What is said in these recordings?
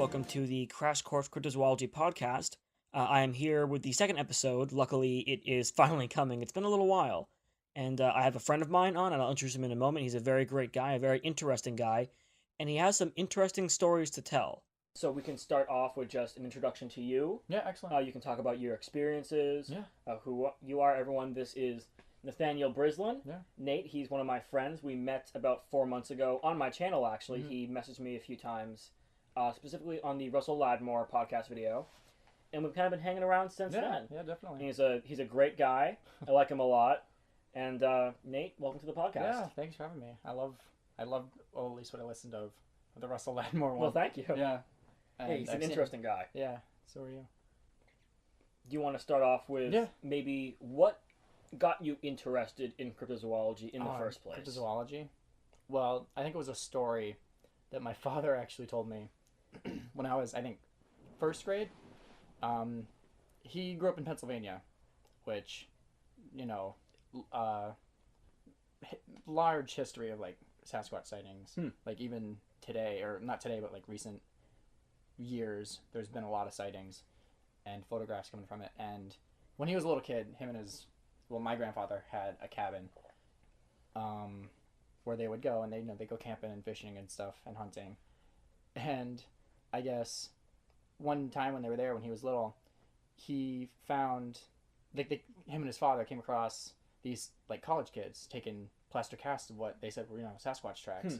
Welcome to the Crash Course Cryptozoology podcast. I am here with the second episode. Luckily, it is finally coming. It's been a little while. And I have a friend of mine on, and I'll introduce him in a moment. He's a very great guy, a very interesting guy, and he has some interesting stories to tell. So we can start off with just an introduction to you. Yeah, excellent. You can talk about your experiences, Yeah. who you are, everyone. This is Nathaniel Brislin. Yeah. Nate, he's one of my friends. We met about 4 months ago on my channel, actually. Mm-hmm. He messaged me a few times, specifically on the Russell Ladmore podcast video. And we've kind of been hanging around since then. Yeah, definitely. And he's a great guy. I like him a lot. And Nate, welcome to the podcast. Yeah, thanks for having me. I love, well, at least what I listened of the Russell Ladmore one. Well, thank you. Yeah. Hey, he's an interesting guy. Yeah, so are you. Do you want to start off with maybe what got you interested in cryptozoology in the first place? Cryptozoology? Well, I think it was a story that my father actually told me when I was, I think, first grade. He grew up in Pennsylvania, which, large history of, like, Sasquatch sightings. Like, even today, or not today, but, like, recent years, there's been a lot of sightings and photographs coming from it. And when he was a little kid, my grandfather had a cabin where they would go, and they go camping and fishing and stuff and hunting. And I guess one time when they were there, when he was little, he found him and his father came across these, like, college kids taking plaster casts of what they said were Sasquatch tracks.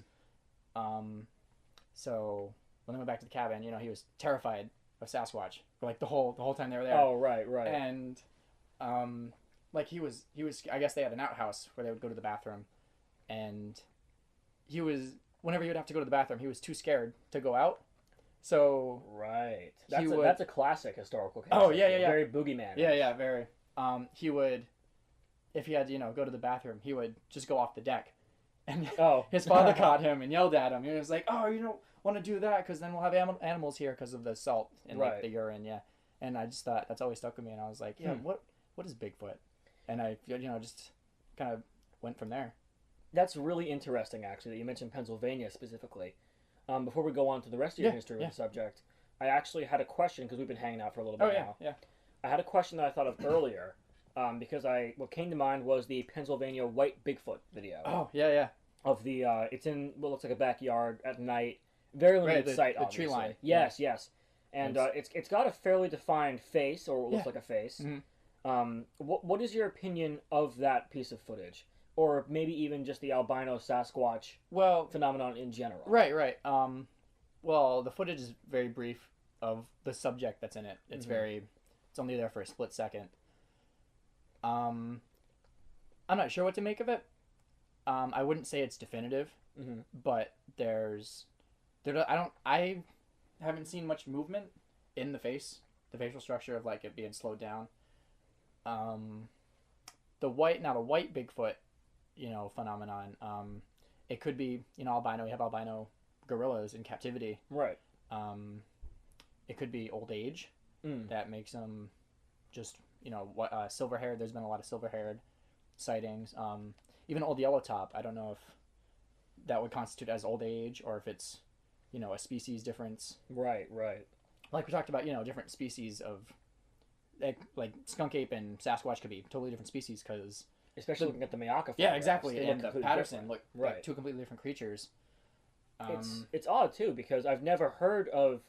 So when they went back to the cabin, he was terrified of Sasquatch for, like, the whole time they were there. Oh, right. And like, he was I guess they had an outhouse where they would go to the bathroom, and whenever he would have to go to the bathroom, he was too scared to go out. So that's a classic historical case. Oh, yeah. Very boogeyman. Yeah, very. He would, if he had to go to the bathroom, he would just go off the deck, and his father caught him and yelled at him. He was like, "Oh, you don't want to do that because then we'll have animals here because of the salt in like the urine." Yeah, and I just thought that's always stuck with me, and I was like, "Yeah, what is Bigfoot?" And I just kind of went from there. That's really interesting, actually, that you mentioned Pennsylvania specifically. Before we go on to the rest of your history with the subject, I actually had a question, because we've been hanging out for a little bit now. Yeah. I had a question that I thought of earlier, because what came to mind was the Pennsylvania White Bigfoot video. Oh, yeah. Of the, it's in what looks like a backyard at night. Very limited sight, obviously. The tree line. Yes. And it's got a fairly defined face, or what looks like a face. Mm-hmm. What is your opinion of that piece of footage? Or maybe even just the albino Sasquatch phenomenon in general? Right. Well, the footage is very brief of the subject that's in it. It's it's only there for a split second. I'm not sure what to make of it. I wouldn't say it's definitive, but I haven't seen much movement in the facial structure of, like, it being slowed down. The white Bigfoot, phenomenon. It could be, albino. We have albino gorillas in captivity. Right. It could be old age that makes them just, silver-haired. There's been a lot of silver-haired sightings. Even old yellow top. I don't know if that would constitute as old age or if it's, a species difference. Right. Like we talked about, different species of, like skunk ape and Sasquatch could be totally different species because... Especially looking at the Miaka. Yeah, exactly. And the Patterson look like two completely different creatures. It's odd, too, because I've never heard of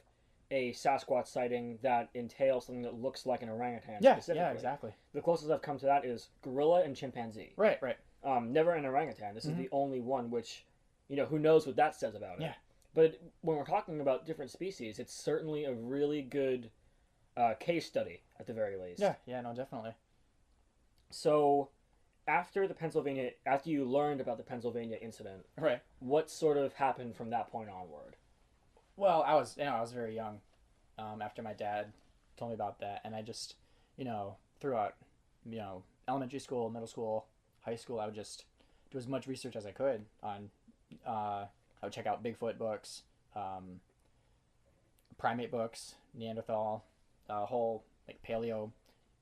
a Sasquatch sighting that entails something that looks like an orangutan specifically. Yeah, exactly. The closest I've come to that is gorilla and chimpanzee. Right. Never an orangutan. This is the only one which, who knows what that says about it. Yeah. But when we're talking about different species, it's certainly a really good case study, at the very least. Yeah, no, definitely. So... After you learned about the Pennsylvania incident, right? What sort of happened from that point onward? Well, I was very young after my dad told me about that, and I just, throughout, elementary school, middle school, high school, I would just do as much research as I could on. I would check out Bigfoot books, primate books, Neanderthal, whole like paleo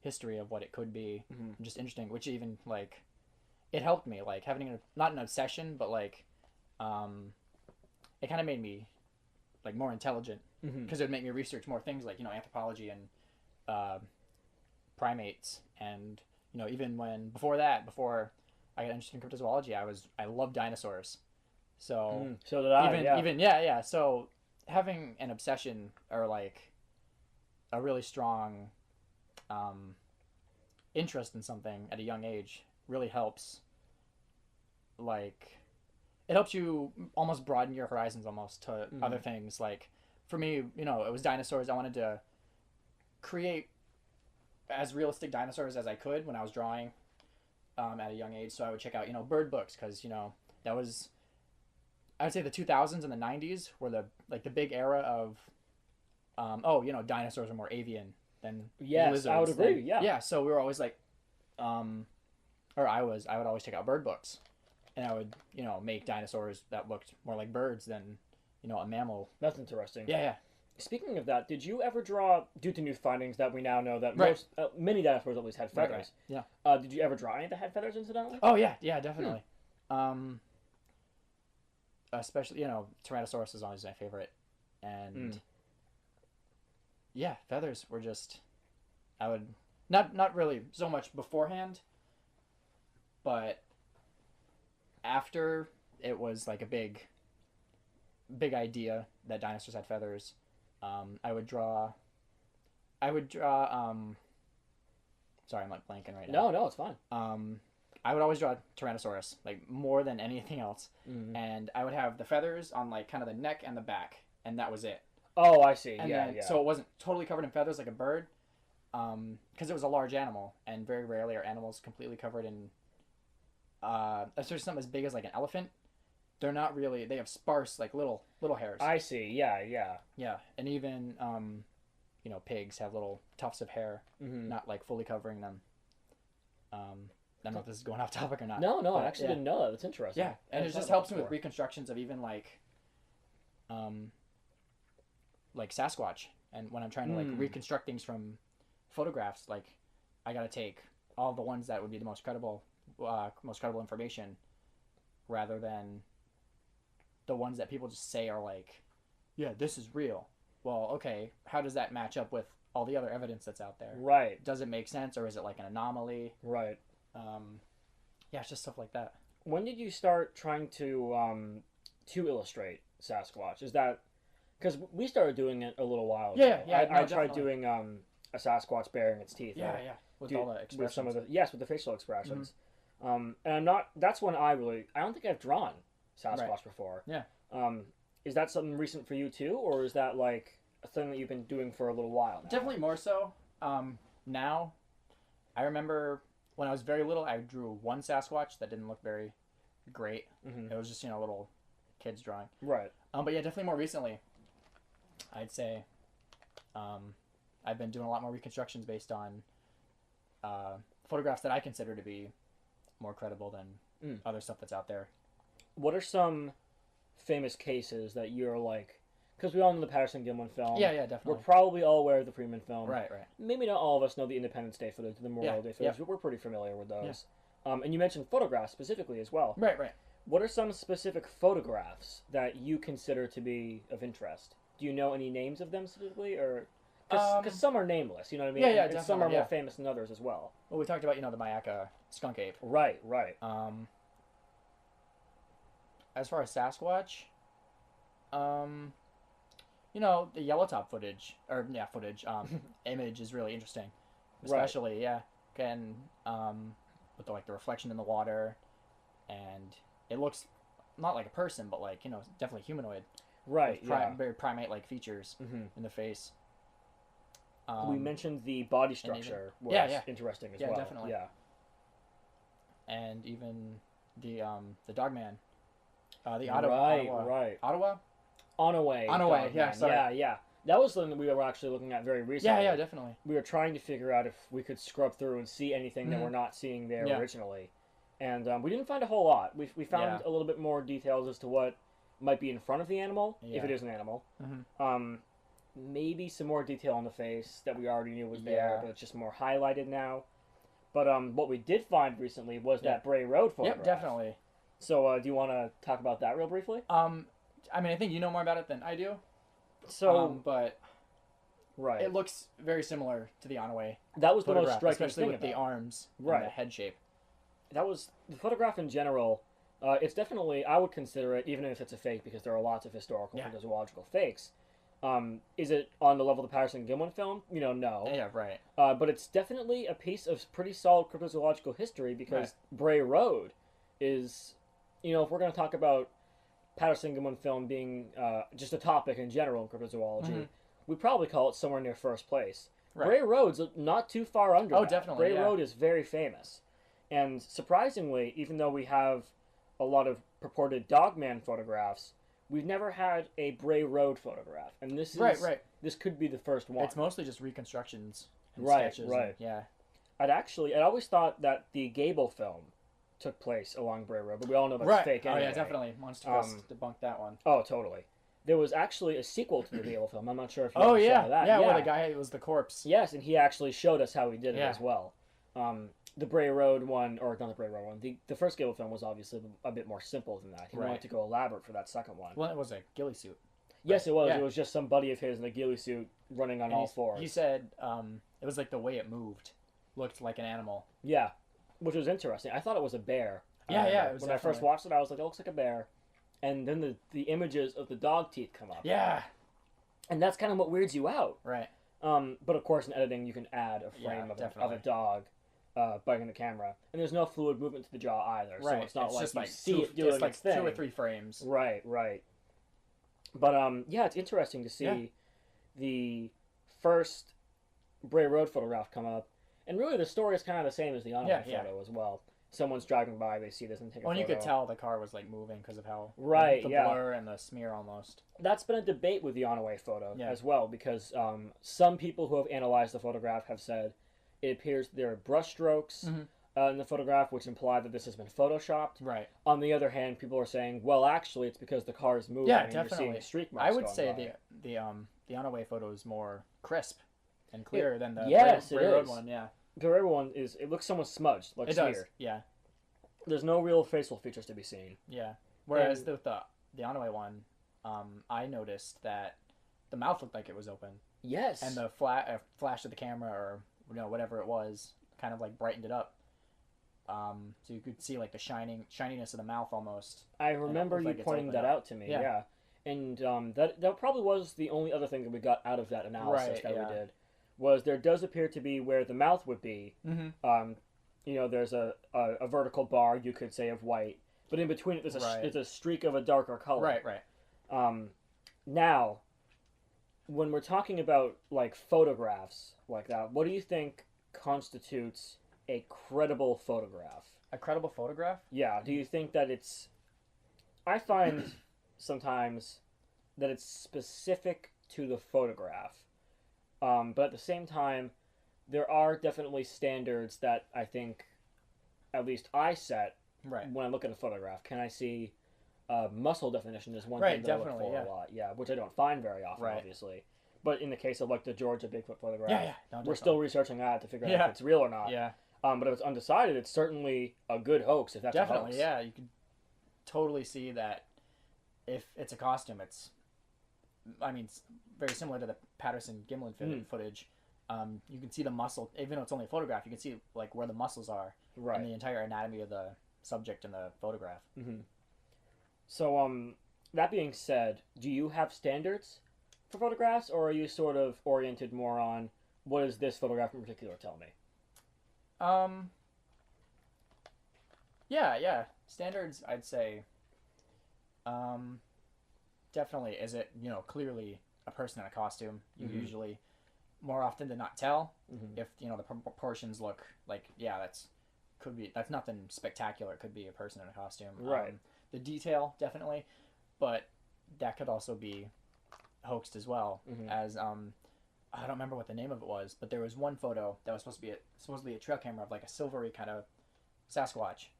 history of what it could be. Just interesting, which even, like, it helped me, like, having not an obsession, but, like, it kind of made me, like, more intelligent because it would make me research more things like anthropology and primates, and even before I got interested in cryptozoology, I loved dinosaurs. So so did I. Yeah. So having an obsession or like a really strong interest in something at a young age really helps. Like, it helps you almost broaden your horizons almost to other things. Like, for me, it was dinosaurs. I wanted to create as realistic dinosaurs as I could when I was drawing at a young age. So I would check out, bird books, because, that was, I would say the 2000s and the 90s were the big era of, dinosaurs are more avian than lizards. I would agree. Yeah. So we were always like, I would always check out bird books, and I would, make dinosaurs that looked more like birds than, a mammal. That's interesting. Yeah. Speaking of that, did you ever draw, due to new findings that we now know that many dinosaurs at least had feathers? Right. Yeah. Did you ever draw any that had feathers incidentally? Oh yeah, definitely. Especially, Tyrannosaurus is always my favorite, and yeah, feathers were just, I would not really so much beforehand, but after it was like a big idea that dinosaurs had feathers. I would draw. Sorry, I'm like blanking right now. No, it's fine. I would always draw Tyrannosaurus, like more than anything else, and I would have the feathers on like kind of the neck and the back, and that was it. Oh, I see. And then, so it wasn't totally covered in feathers like a bird, because it was a large animal, and very rarely are animals completely covered in. If there's something as big as like an elephant, they're not really. They have sparse like little hairs. I see. Yeah. Yeah, and even pigs have little tufts of hair, not like fully covering them. I don't know if this is going off topic or not. No, I actually didn't know that. That's interesting. Yeah, and it just helps me with reconstructions of even like Sasquatch, and when I'm trying to like reconstruct things from photographs, like I got to take all the ones that would be the most credible information, rather than the ones that people just say are like, yeah, this is real. Well, okay, how does that match up with all the other evidence that's out there? Right. Does it make sense, or is it like an anomaly? Right. Yeah, it's just stuff like that. When did you start trying to illustrate Sasquatch? Is that because we started doing it a little while ago? Yeah. I tried doing a Sasquatch baring its teeth. Yeah. With all the expressions. With some of with the facial expressions. And I'm not. That's when I don't think I've drawn Sasquatch before. Yeah. Is that something recent for you too, or is that like a thing that you've been doing for a little while now? Definitely more so. Now, I remember when I was very little, I drew one Sasquatch that didn't look very great. It was just a little kid's drawing. Right. But yeah, definitely more recently, I'd say, I've been doing a lot more reconstructions based on photographs that I consider to be more credible than other stuff that's out there. What are some famous cases that you're like, because we all know the Patterson-Gimlin film. Yeah, definitely. We're probably all aware of the Freeman film. Right. Maybe not all of us know the Independence Day footage, the Memorial Day footage, but we're pretty familiar with those. Yeah. And you mentioned photographs specifically as well. Right. What are some specific photographs that you consider to be of interest? Do you know any names of them specifically, or because some are nameless, you know what I mean? Yeah, and some are more famous than others as well. Well, we talked about the Mayaca skunk ape. Right. As far as Sasquatch, the yellow top footage image is really interesting, especially and with the reflection in the water, and it looks not like a person, but like definitely humanoid. Right. Very primate-like features in the face. We mentioned the body structure was interesting as well. Yeah, definitely. Yeah. And even the Dogman. The Ottawa. Ottawa? Onaway, yeah, sorry. Yeah. That was something that we were actually looking at very recently. Yeah, definitely. We were trying to figure out if we could scrub through and see anything that we're not seeing there originally. And we didn't find a whole lot. We found a little bit more details as to what might be in front of the animal, if it is an animal. Maybe some more detail on the face that we already knew was there, but it's just more highlighted now. But what we did find recently was that Bray Road photograph. Yep, definitely. So do you want to talk about that real briefly? I think you know more about it than I do. So, but right, it looks very similar to the Onaway that was the most photograph, striking especially thing with the about arms Right. and the head shape. that was the photograph in general. It's definitely, I would consider it, even if it's a fake, because there are lots of historical cryptozoological fakes. Is it on the level of the Patterson-Gimlin film? No. Yeah, right. But it's definitely a piece of pretty solid cryptozoological history because Bray Road is, if we're going to talk about Patterson-Gimlin film being just a topic in general in cryptozoology, we probably call it somewhere near first place. Right. Bray Road's not too far under that. Definitely. Bray Road is very famous. And surprisingly, even though we have a lot of purported Dogman photographs, we've never had a Bray Road photograph. And this is this could be the first one. It's mostly just reconstructions and sketches. Right. Yeah. I'd always thought that the Gable film took place along Bray Road, but we all know that's fake anyway. Oh yeah, definitely. Monster Quest debunked that one. Oh, totally. There was actually a sequel to the Gable film. I'm not sure if you saw that. Yeah, where the guy was the corpse. Yes, and he actually showed us how he did it as well. The Bray Road one, or not the Bray Road one, the first Gable film was obviously a bit more simple than that. He wanted to go elaborate for that second one. Well, it was a ghillie suit. Yes, it was. Yeah. It was just some buddy of his in a ghillie suit running on all fours. He said it was like the way it moved looked like an animal. Yeah, which was interesting. I thought it was a bear. It was when I first watched it, I was like, it looks like a bear. And then the images of the dog teeth come up. Yeah. And that's kind of what weirds you out. Right. But of course, in editing, you can add a frame of a dog biting the camera. And there's no fluid movement to the jaw either. Right. So it's not just you see it doing its thing. 2 or 3 frames. Right. But it's interesting to see the first Bray Road photograph come up. And really, the story is kind of the same as the Onaway photo as well. Someone's driving by, they see this and take a photo. You could tell the car was like moving because of how the blur and the smear almost. That's been a debate with the Onaway photo as well, because some people who have analyzed the photograph have said it appears there are brush strokes in the photograph, which imply that this has been photoshopped. Right. On the other hand, people are saying, well, actually, it's because the car is moving and you're seeing streak marks. I would say the Onaway photo is more crisp and clearer than the Bray Road one. Yeah. The Bray Road one it looks somewhat smudged, like smeared. It does. Yeah. There's no real facial features to be seen. Yeah. Whereas the Onaway one, I noticed that the mouth looked like it was open. Yes. And the flash of the camera, or whatever it was, kind of like brightened it up. So you could see like the shininess of the mouth almost. I remember you pointing that out to me. Yeah. And that probably was the only other thing that we got out of that analysis we did. Was there does appear to be where the mouth would be. There's a vertical bar, you could say, of white, but in between it there's a streak of a darker color. Right. Now, when we're talking about like photographs like that, what do you think constitutes a credible photograph? A credible photograph? Yeah. Do you think that it's? I find sometimes that it's specific to the photograph. But at the same time, there are definitely standards that I think, at least I set when I look at a photograph. Can I see muscle definition is one thing that I look for a lot. Yeah, which I don't find very often, obviously. But in the case of like the Georgia Bigfoot photograph, we're still researching that to figure out if it's real or not. Yeah. But if it's undecided, it's certainly a good hoax if that's a hoax. Yeah. You can totally see that if it's a costume, it's very similar to the Patterson-Gimlin footage. You can see the muscle, even though it's only a photograph, you can see like where the muscles are and the entire anatomy of the subject in the photograph. So, that being said, do you have standards for photographs, or are you sort of oriented more on what does this photograph in particular tell me? Yeah. Standards, I'd say. Definitely, is it clearly a person in a costume? You usually, more often than not, tell if the proportions look like that's nothing spectacular. It could be a person in a costume. Right. The detail definitely, but that could also be hoaxed as well. As I don't remember what the name of it was, but there was one photo that was supposed to be a trail camera of like a silvery kind of Sasquatch.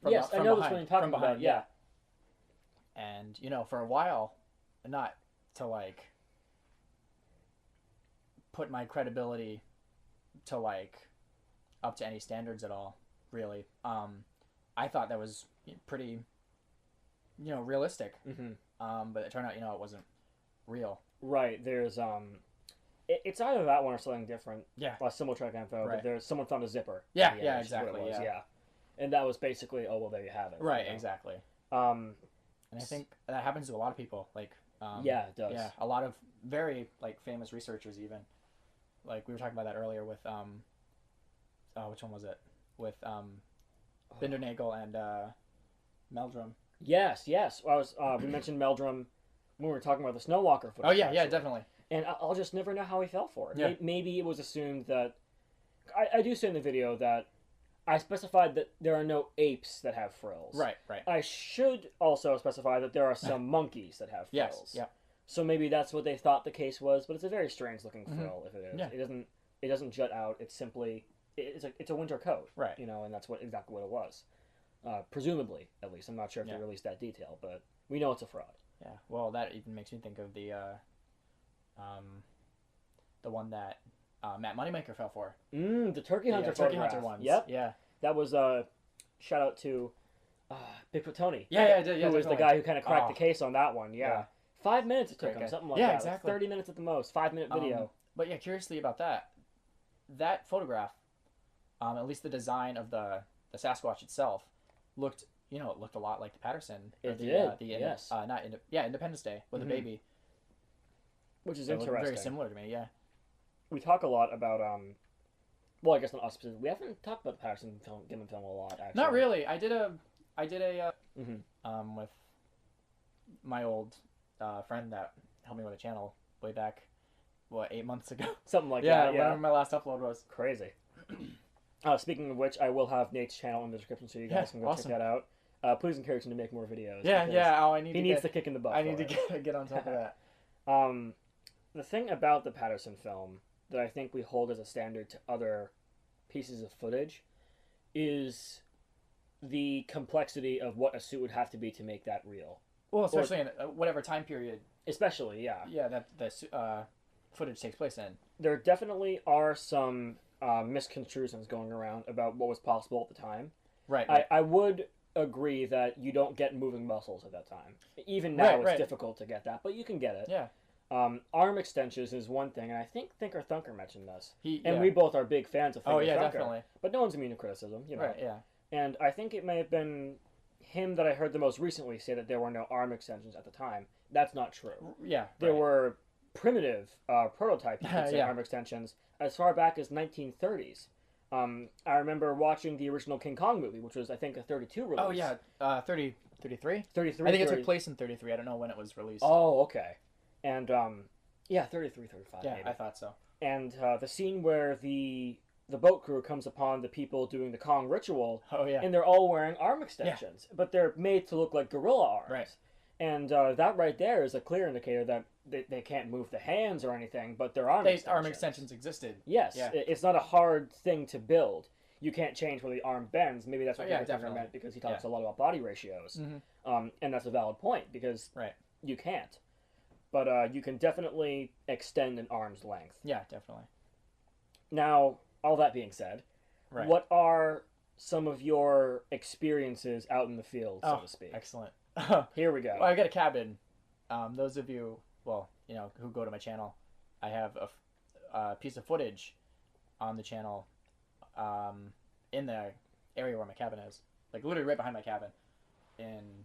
Yes, I know this one you're talking about. Yeah. And for a while, not to like put my credibility to like up to any standards at all, really. I thought that was pretty realistic. But it turned out it wasn't real. Right. There's it's either that one or something different. Yeah. Similar track info, Right. but there's someone found a zipper. Yeah, in the yeah, image, is what it exactly, was, yeah. And that was basically, oh well, there you have it. Right, you know? exactly. Um, And I think that happens to a lot of people. Like, yeah, it does. yeah, a lot of very like famous researchers even. Like we were talking about that earlier with which one was it? With Bindernagel and Meldrum. Yes, yes. I was. We mentioned Meldrum when we were talking about the Snowwalker footage. Oh yeah, yeah, actually. definitely. And I'll just never know how he fell for it. Yeah. Maybe it was assumed that. I do say in the video that I specified that there are no apes that have frills. Right, right. I should also specify that there are some monkeys that have frills. Yes, yeah. So maybe that's what they thought the case was, but it's a very strange looking Mhm. frill if it is. Yeah. It doesn't jut out. It's simply it's a winter coat. Right. You know, and that's exactly what it was. Presumably, at least. I'm not sure if Yeah. they released that detail, but we know it's a fraud. Yeah. Well, that even makes me think of the one that Matt Moneymaker fell for. The turkey hunter Turkey photograph. Hunter ones. Yep. Yeah. That was shout out to Bigfoot Tony. Yeah, who was the definitely. guy who kind of cracked Oh. the case on that one. Yeah. Yeah. 5 minutes it took Great him, guy. something like Yeah, that. exactly. Like 30 minutes at the most. 5-minute video. But yeah, curiously about that photograph, at least the design of the Sasquatch itself looked, it looked a lot like the Patterson. It did, yes. Independence Day with Mhm. the baby. Which is It looked interesting. very similar to me, yeah. We talk a lot about well, I guess not us specifically. We haven't talked about the Patterson film, Gimlin film a lot, actually. Not really. I did a Mhm. with my old friend that helped me with the channel way back, 8 months ago. Something like Yeah, that. Yeah, whenever my last upload was. crazy. Speaking of which, I will have Nate's channel in the description so you guys Yeah, can go awesome. check that out. Please encourage him to make more videos. Yeah, because yeah. Oh, I need. He to needs get, the kick in the butt. I need for to it. get on top of that. The thing about the Patterson film that I think we hold as a standard to other pieces of footage is the complexity of what a suit would have to be to make that real. Well, especially in whatever time period. Especially, yeah. Yeah, that the footage takes place in. There definitely are some misconstrusions going around about what was possible at the time. Right. I would agree that you don't get moving muscles at that time. Even now, it's difficult to get that, but you can get it. Yeah. Arm extensions is one thing, and I think Thinker Thunker mentioned this. Yeah. We both are big fans of Thinker Oh yeah, Thunker, definitely. but no one's immune to criticism, you know. Right. Yeah. And I think it may have been him that I heard the most recently say that there were no arm extensions at the time. That's not true. Yeah. There right. were primitive prototype, you could say, Yeah. arm extensions as far back as 1930s. I remember watching the original King Kong movie, which was, I think, a 32 release. Oh yeah, 33? 33. I think it 30. took place in 33. I don't know when it was released. Oh, okay. And, yeah, 33, 35, yeah, maybe. I thought so. And the scene where the boat crew comes upon the people doing the Kong ritual, Oh yeah. and they're all wearing arm extensions, but they're made to look like gorilla arms. Right. And that right there is a clear indicator that they can't move the hands or anything, but their arm extensions. Arm extensions existed. Yes, Yeah. It's not a hard thing to build. You can't change where the arm bends. Maybe that's what yeah, Peter Tucker definitely. meant because he talks a lot about body ratios. Mm-hmm. And that's a valid point because Right. you can't. But you can definitely extend an arm's length. Yeah, definitely. Now, all that being said, Right. what are some of your experiences out in the field, so to speak? Excellent. Here we go. Well, I got a cabin. Those of you, who go to my channel, I have a piece of footage on the channel, in the area where my cabin is, like literally right behind my cabin, in,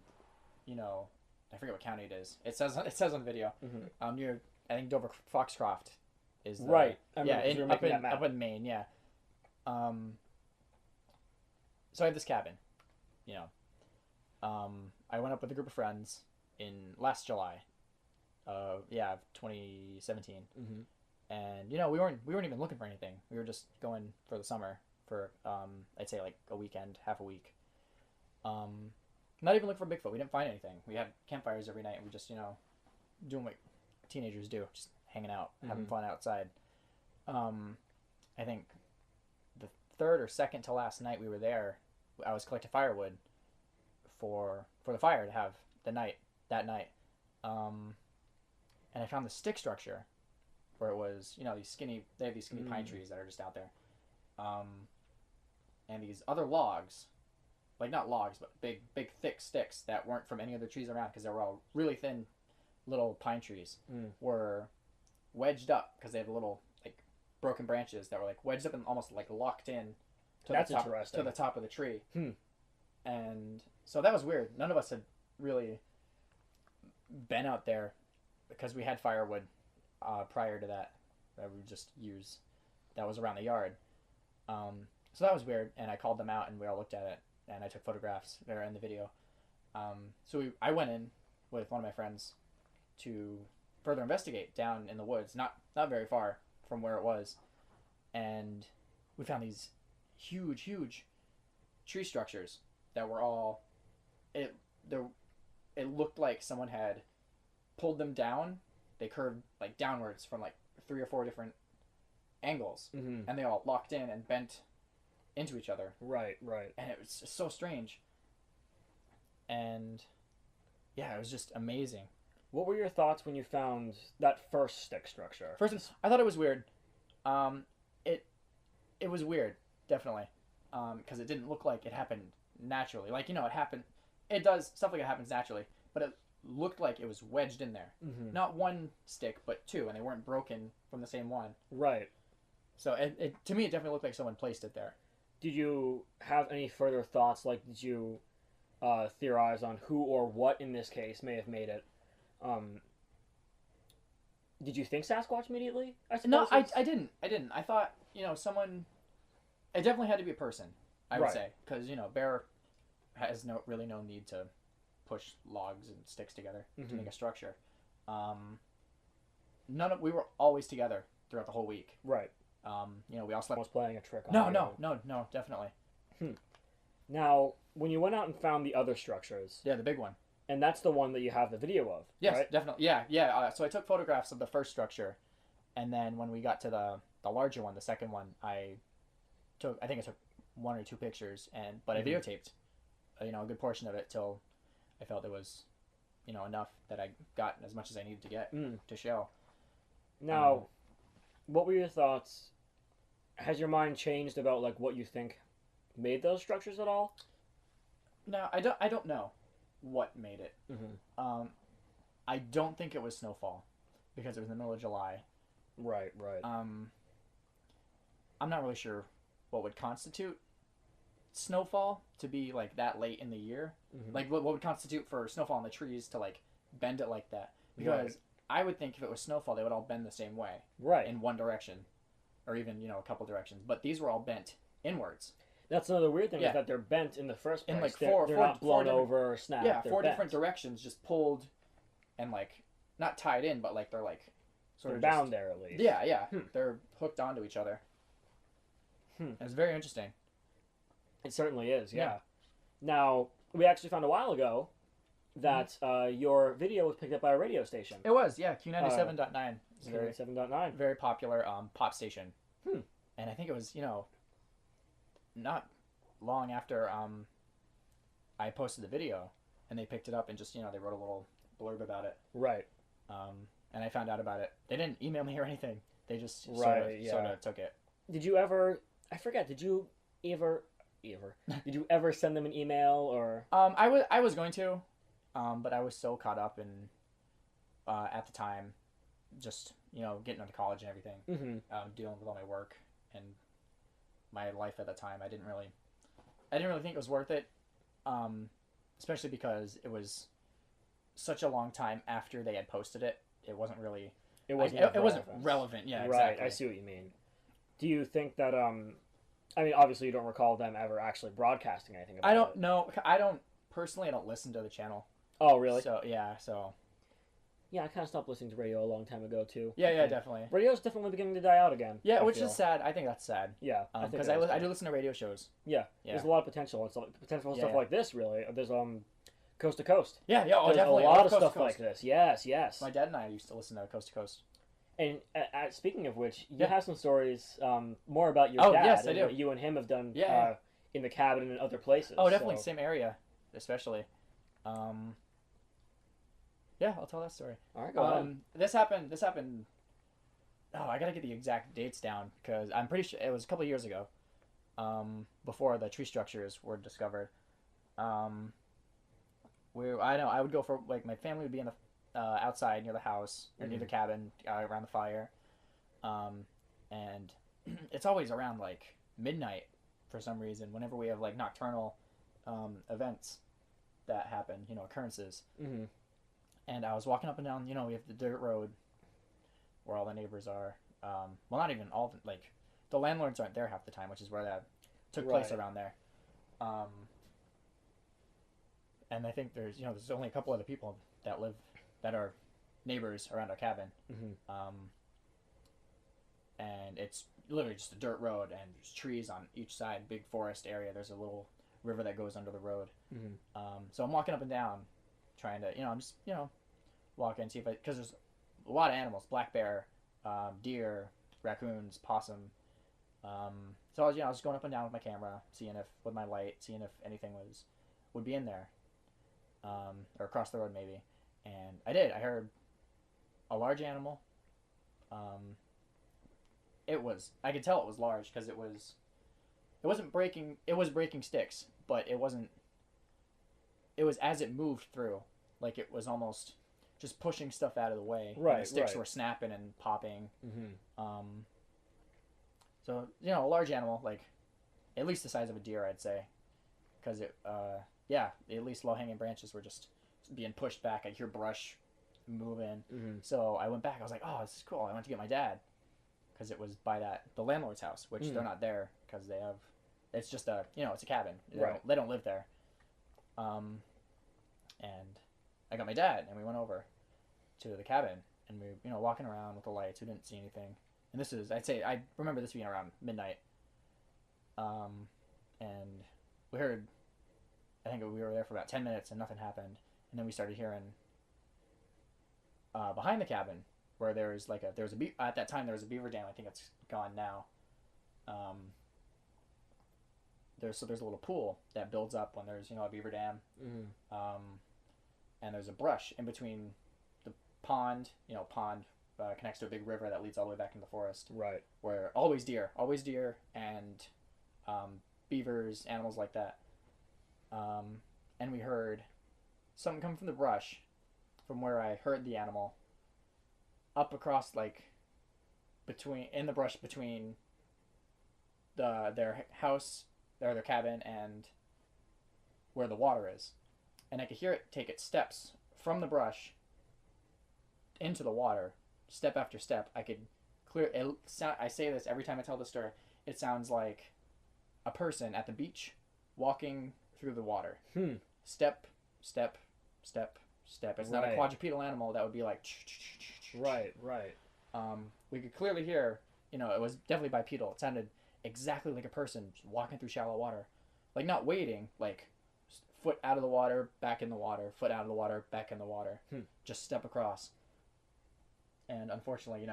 I forget what county it is. It says on the video. Mm-hmm. Near, I think Dover Foxcroft is the, Right. I remember yeah, you were making that map. up in Maine, yeah. So I have this cabin, I went up with a group of friends in last July, 2017, and we weren't even looking for anything. We were just going for the summer for I'd say like a weekend, half a week. Not even looking for Bigfoot. We didn't find anything. We had campfires every night. And we just doing what teenagers do, just hanging out, having fun outside. I think the third or second to last night we were there, I was collecting firewood for the fire to have that night. And I found the stick structure where it was, they have these skinny pine trees that are just out there. And these other logs, like not logs, but big thick sticks that weren't from any other trees around because they were all really thin little pine trees were wedged up because they had little like broken branches that were like wedged up and almost like locked in to That's the top, interesting. to the top of the tree. And so that was weird. None of us had really been out there because we had firewood prior to that we just used that was around the yard. So that was weird, and I called them out, and we all looked at it, and I took photographs. They're in the video. I went in with one of my friends to further investigate down in the woods, not very far from where it was, and we found these huge tree structures that were all it looked like someone had pulled them down. They curved like downwards from like 3 or 4 different angles, and they all locked in and bent into each other. Right. And it was just so strange. And yeah, it was just amazing. What were your thoughts when you found that first stick structure? First, I thought it was weird. It was weird, definitely, because it didn't look like it happened naturally. Like, it happened. It does stuff like it happens naturally, but it looked like it was wedged in there. Not one stick, but 2, and they weren't broken from the same one. Right. So to me, it definitely looked like someone placed it there. Did you have any further thoughts? Like, did you theorize on who or what in this case may have made it? Did you think Sasquatch immediately? No, I didn't. I thought, someone. It definitely had to be a person, I would say, because bear has really no need to push logs and sticks together to make a structure. We were always together throughout the whole week. Right. We all slept. Was playing a trick on No, definitely. Now, when you went out and found the other structures, Yeah, the big one. and that's the one that you have the video of. Yes, right? definitely. Yeah. So I took photographs of the first structure, and then when we got to the larger one, the second one, I took 1 or 2 pictures, but I videotaped, a good portion of it till I felt it was, enough that I got as much as I needed to get to show. Now, what were your thoughts? Has your mind changed about like what you think made those structures at all? No, I don't know what made it. I don't think it was snowfall because it was in the middle of July. Right. I'm not really sure what would constitute snowfall to be like that late in the year. Like what would constitute for snowfall on the trees to like bend it like that? Because I would think if it was snowfall, they would all bend the same way. Right. In one direction, or even a couple directions. But these were all bent inwards. That's another weird thing is that they're bent in the first place. In like they're not blown over or snapped. Yeah, they're 4 bent. different directions, just pulled, and like not tied in, but like they're like sort They're of bound there at least. Yeah. They're hooked onto each other. It's very interesting. It certainly is. Yeah. Now we actually found a while ago that your video was picked up by a radio station. It was, yeah, Q97.9. It's a very, Q97.9. very popular pop station. And I think it was, not long after I posted the video, and they picked it up and just, they wrote a little blurb about it. Right. And I found out about it. They didn't email me or anything. They just sort of took it. Did you ever? I forget. Did you ever? Did you ever send them an email or? I was going to, but I was so caught up in at the time, just getting into college and everything, dealing with all my work and my life at the time. I didn't really think it was worth it, especially because it was such a long time after they had posted it. It wasn't really. It wasn't relevant. Yeah, exactly. Right. I see what you mean. Do you think that I mean, obviously, you don't recall them ever actually broadcasting anything about it. I don't know. I don't listen to the channel. Oh, really? So, yeah, so... Yeah, I kind of stopped listening to radio a long time ago, too. Yeah, definitely. Radio's definitely beginning to die out again. Yeah, which is sad. I think that's sad. Yeah, because I do listen to radio shows. Yeah, there's a lot of potential. It's potential stuff like this, really. There's Coast to Coast. Yeah, there's definitely. a lot of stuff like this. Yes. My dad and I used to listen to Coast to Coast. And speaking of which, you have some stories more about your dad. Yes, I do. What you and him have done in the cabin and in other places. Oh, definitely. Same area, especially. Yeah, I'll tell that story. All right, go ahead. This happened. Oh, I gotta get the exact dates down because I'm pretty sure it was a couple of years ago, before the tree structures were discovered. I would go for like my family would be in the outside near the house or near the cabin around the fire, and it's always around like midnight for some reason. Whenever we have like nocturnal events that happen, occurrences. Mm-hmm. And I was walking up and down. We have the dirt road where all the neighbors are. Well, not even all. Like the landlords aren't there half the time, which is where that took place around there. And I think there's only a couple other people that are neighbors around our cabin. Mm-hmm. And it's literally just a dirt road, and there's trees on each side, big forest area. There's a little river that goes under the road. Mm-hmm. So I'm walking up and down, trying to, I'm just, walking, see if because there's a lot of animals, black bear, deer, raccoons, possum. So I was just going up and down with my camera, with my light, seeing if anything would be in there, or across the road maybe. And I did. I heard a large animal. I could tell it was large because it wasn't breaking. It was breaking sticks, but it wasn't. It was as it moved through, like it was almost just pushing stuff out of the way. Right. And the sticks were snapping and popping. Mm-hmm. So a large animal, like at least the size of a deer, I'd say, because at least low-hanging branches were just being pushed back. I'd hear brush moving. Mm-hmm. So I went back. I was like, oh, this is cool. I went to get my dad because it was by the landlord's house, which they're not there because they have. It's just it's a cabin. They don't live there. And I got my dad, and we went over to the cabin, and we walking around with the lights. We didn't see anything. And this is, I remember this being around midnight. And we heard, I think we were there for about 10 minutes and nothing happened. And then we started hearing, behind the cabin where at that time there was a beaver dam. I think it's gone now. There's a little pool that builds up when there's, a beaver dam. Mm-hmm. And there's a brush in between the pond, connects to a big river that leads all the way back into the forest. Right. Where always deer, and beavers, animals like that. And we heard something come from the brush, from where I heard the animal, up across in the brush between their house, their cabin, and where the water is, and I could hear it take its steps from the brush into the water. Step after step, I could clear it. I say this every time I tell the story. It sounds like a person at the beach walking through the water. Step, step, step, step. It's not a quadrupedal animal that would be like. Right. We could clearly hear. It was definitely bipedal. It sounded exactly like a person walking through shallow water, like not wading, like foot out of the water, back in the water, foot out of the water, back in the water, just step across. And unfortunately,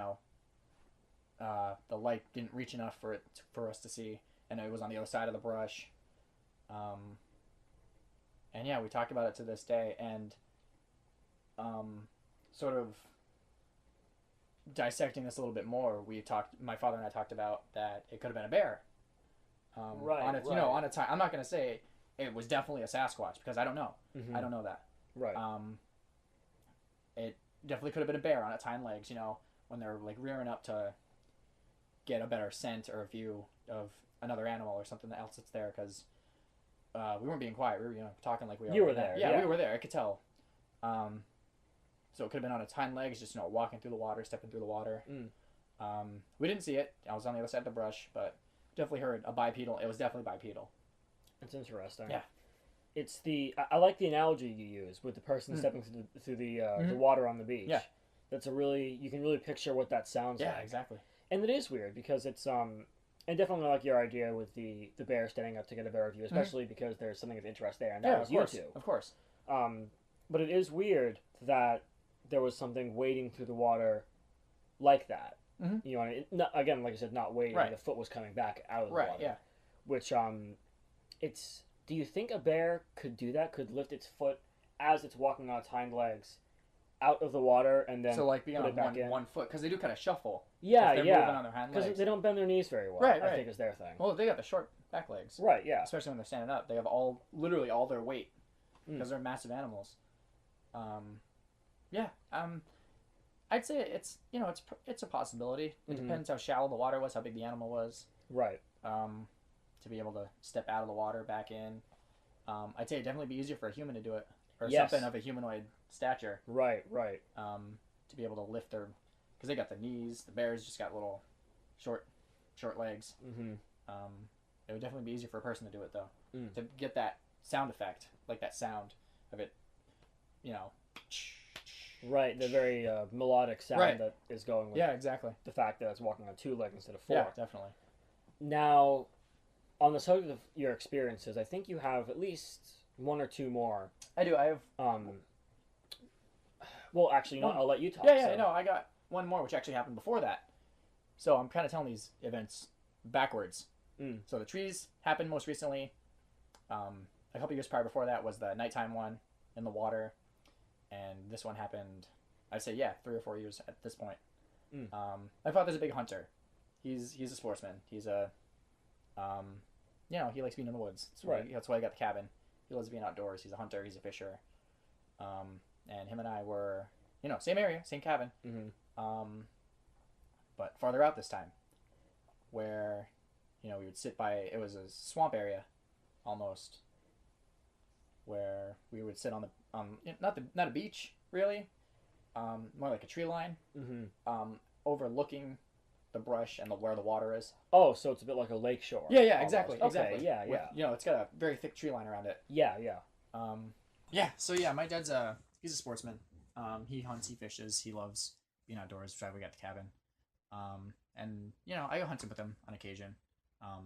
the light didn't reach enough for us to see, and it was on the other side of the brush. And yeah, we talked about it to this day, and sort of dissecting this a little bit more, my father and I talked about that it could have been a bear. On a time. I'm not going to say it was definitely a Sasquatch because I don't know. Mm-hmm. I don't know that. Right. It definitely could have been a bear on its hind legs, when they're like rearing up to get a better scent or a view of another animal or something else that's there, because we weren't being quiet. We were, talking like we are. You were there. Yeah, we were there. I could tell. So it could have been on its hind legs, just, walking through the water, stepping through the water. We didn't see it. I was on the other side of the brush, but definitely heard a bipedal. It was definitely bipedal. That's interesting. Yeah. It's I like the analogy you use with the person stepping through the water on the beach. Yeah. That's you can really picture what that sounds like. Yeah, exactly. And it is weird because it's and definitely like your idea with the bear standing up to get a better view, especially because there's something of interest there, and that was you two. Of course. But it is weird that there was something wading through the water like that. Mm-hmm. Again, like I said, not wading. Right. The foot was coming back out of the water. Right. Yeah. Which it's. Do you think a bear could do that? Could lift its foot as it's walking on its hind legs out of the water and then be on one foot, because they do kind of shuffle. Yeah, if they're moving on their hind legs. Because they don't bend their knees very well. Right. I think is their thing. Well, they got the short back legs. Right. Yeah. Especially when they're standing up, they have literally all their weight because they're massive animals. Yeah. I'd say it's a possibility. It depends how shallow the water was, how big the animal was. Right. To be able to step out of the water back in. I'd say it'd definitely be easier for a human to do it, or something of a humanoid stature. Right. To be able to lift their, because they got the knees. The bears just got little, short legs. Mm-hmm. It would definitely be easier for a person to do it though. To get that sound effect, like that sound of it, Right, the very melodic sound that is going with exactly. the fact that it's walking on 2 legs instead of 4. Yeah, definitely. Now, on the subject of your experiences, I think you have at least 1 or 2 more. I do. I have. Well, actually, no, I'll let you talk. Yeah, no, I got one more, which actually happened before that. So I'm kind of telling these events backwards. So the trees happened most recently. A couple years prior before that was the nighttime one in the water. And this one happened, I'd say, 3 or 4 years at this point. My father's a big hunter. He's a sportsman. He's a, he likes being in the woods. That's why he got the cabin. He loves being outdoors. He's a hunter. He's a fisher. And him and I were, same area, same cabin. But farther out this time, where, we would sit by, it was a swamp area, almost, where we would sit on the not a beach really, more like a tree line, overlooking the brush and where the water is. Oh, so it's a bit like a lake shore. Yeah, exactly. Yeah. It's got a very thick tree line around it. Yeah. So my dad's he's a sportsman. He hunts, he fishes, he loves being outdoors. Which we got the cabin. And I go hunting with him on occasion. I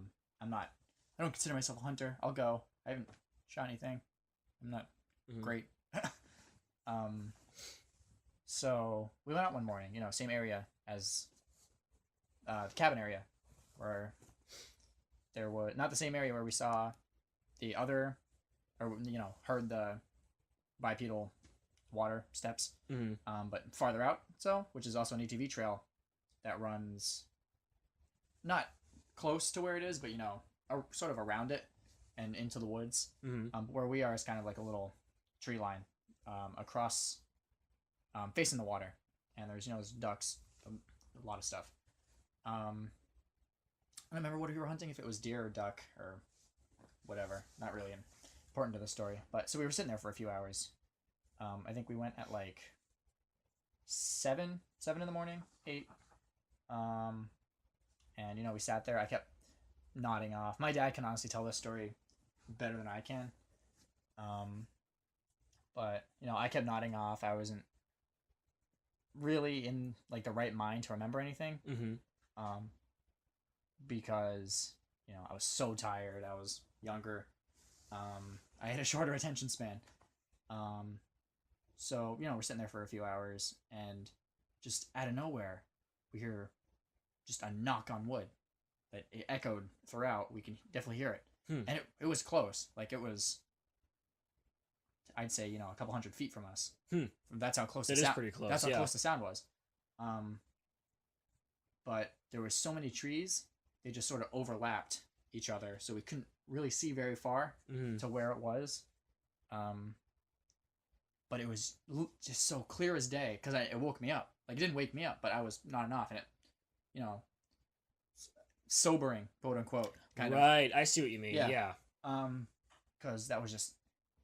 don't consider myself a hunter. I'll go. I haven't shot anything. I'm not great. So we went out one morning, same area as the cabin area, where there was not the same area where we saw the other, or heard the bipedal water steps, but farther out. Which is also an ATV trail that runs not close to where it is, but sort of around it and into the woods. Where we are is kind of like a little tree line across, facing the water, and there's ducks, a lot of stuff. I don't remember what we were hunting, if it was deer or duck or whatever. Not really important to the story, but so we were sitting there for a few hours. I think we went at like 7 in the morning, 8. And we sat there. I kept nodding off. My dad can honestly tell this story better than I can. But I kept nodding off. I wasn't really in like the right mind to remember anything. Because I was so tired. I was younger. I had a shorter attention span. So we're sitting there for a few hours, and just out of nowhere, we hear just a knock on wood. It echoed throughout. We can definitely hear it. And it was close. Like it was, I'd say, a couple 100 feet from us. That's how close it is. Pretty close. That's how close the sound was. But there were so many trees, they just sort of overlapped each other, so we couldn't really see very far to where it was. But it was just so clear as day, because it woke me up. Like, it didn't wake me up, but I was nodding off, and it, sobering, quote unquote, kind of. Right, I see what you mean. Yeah. Because that was just,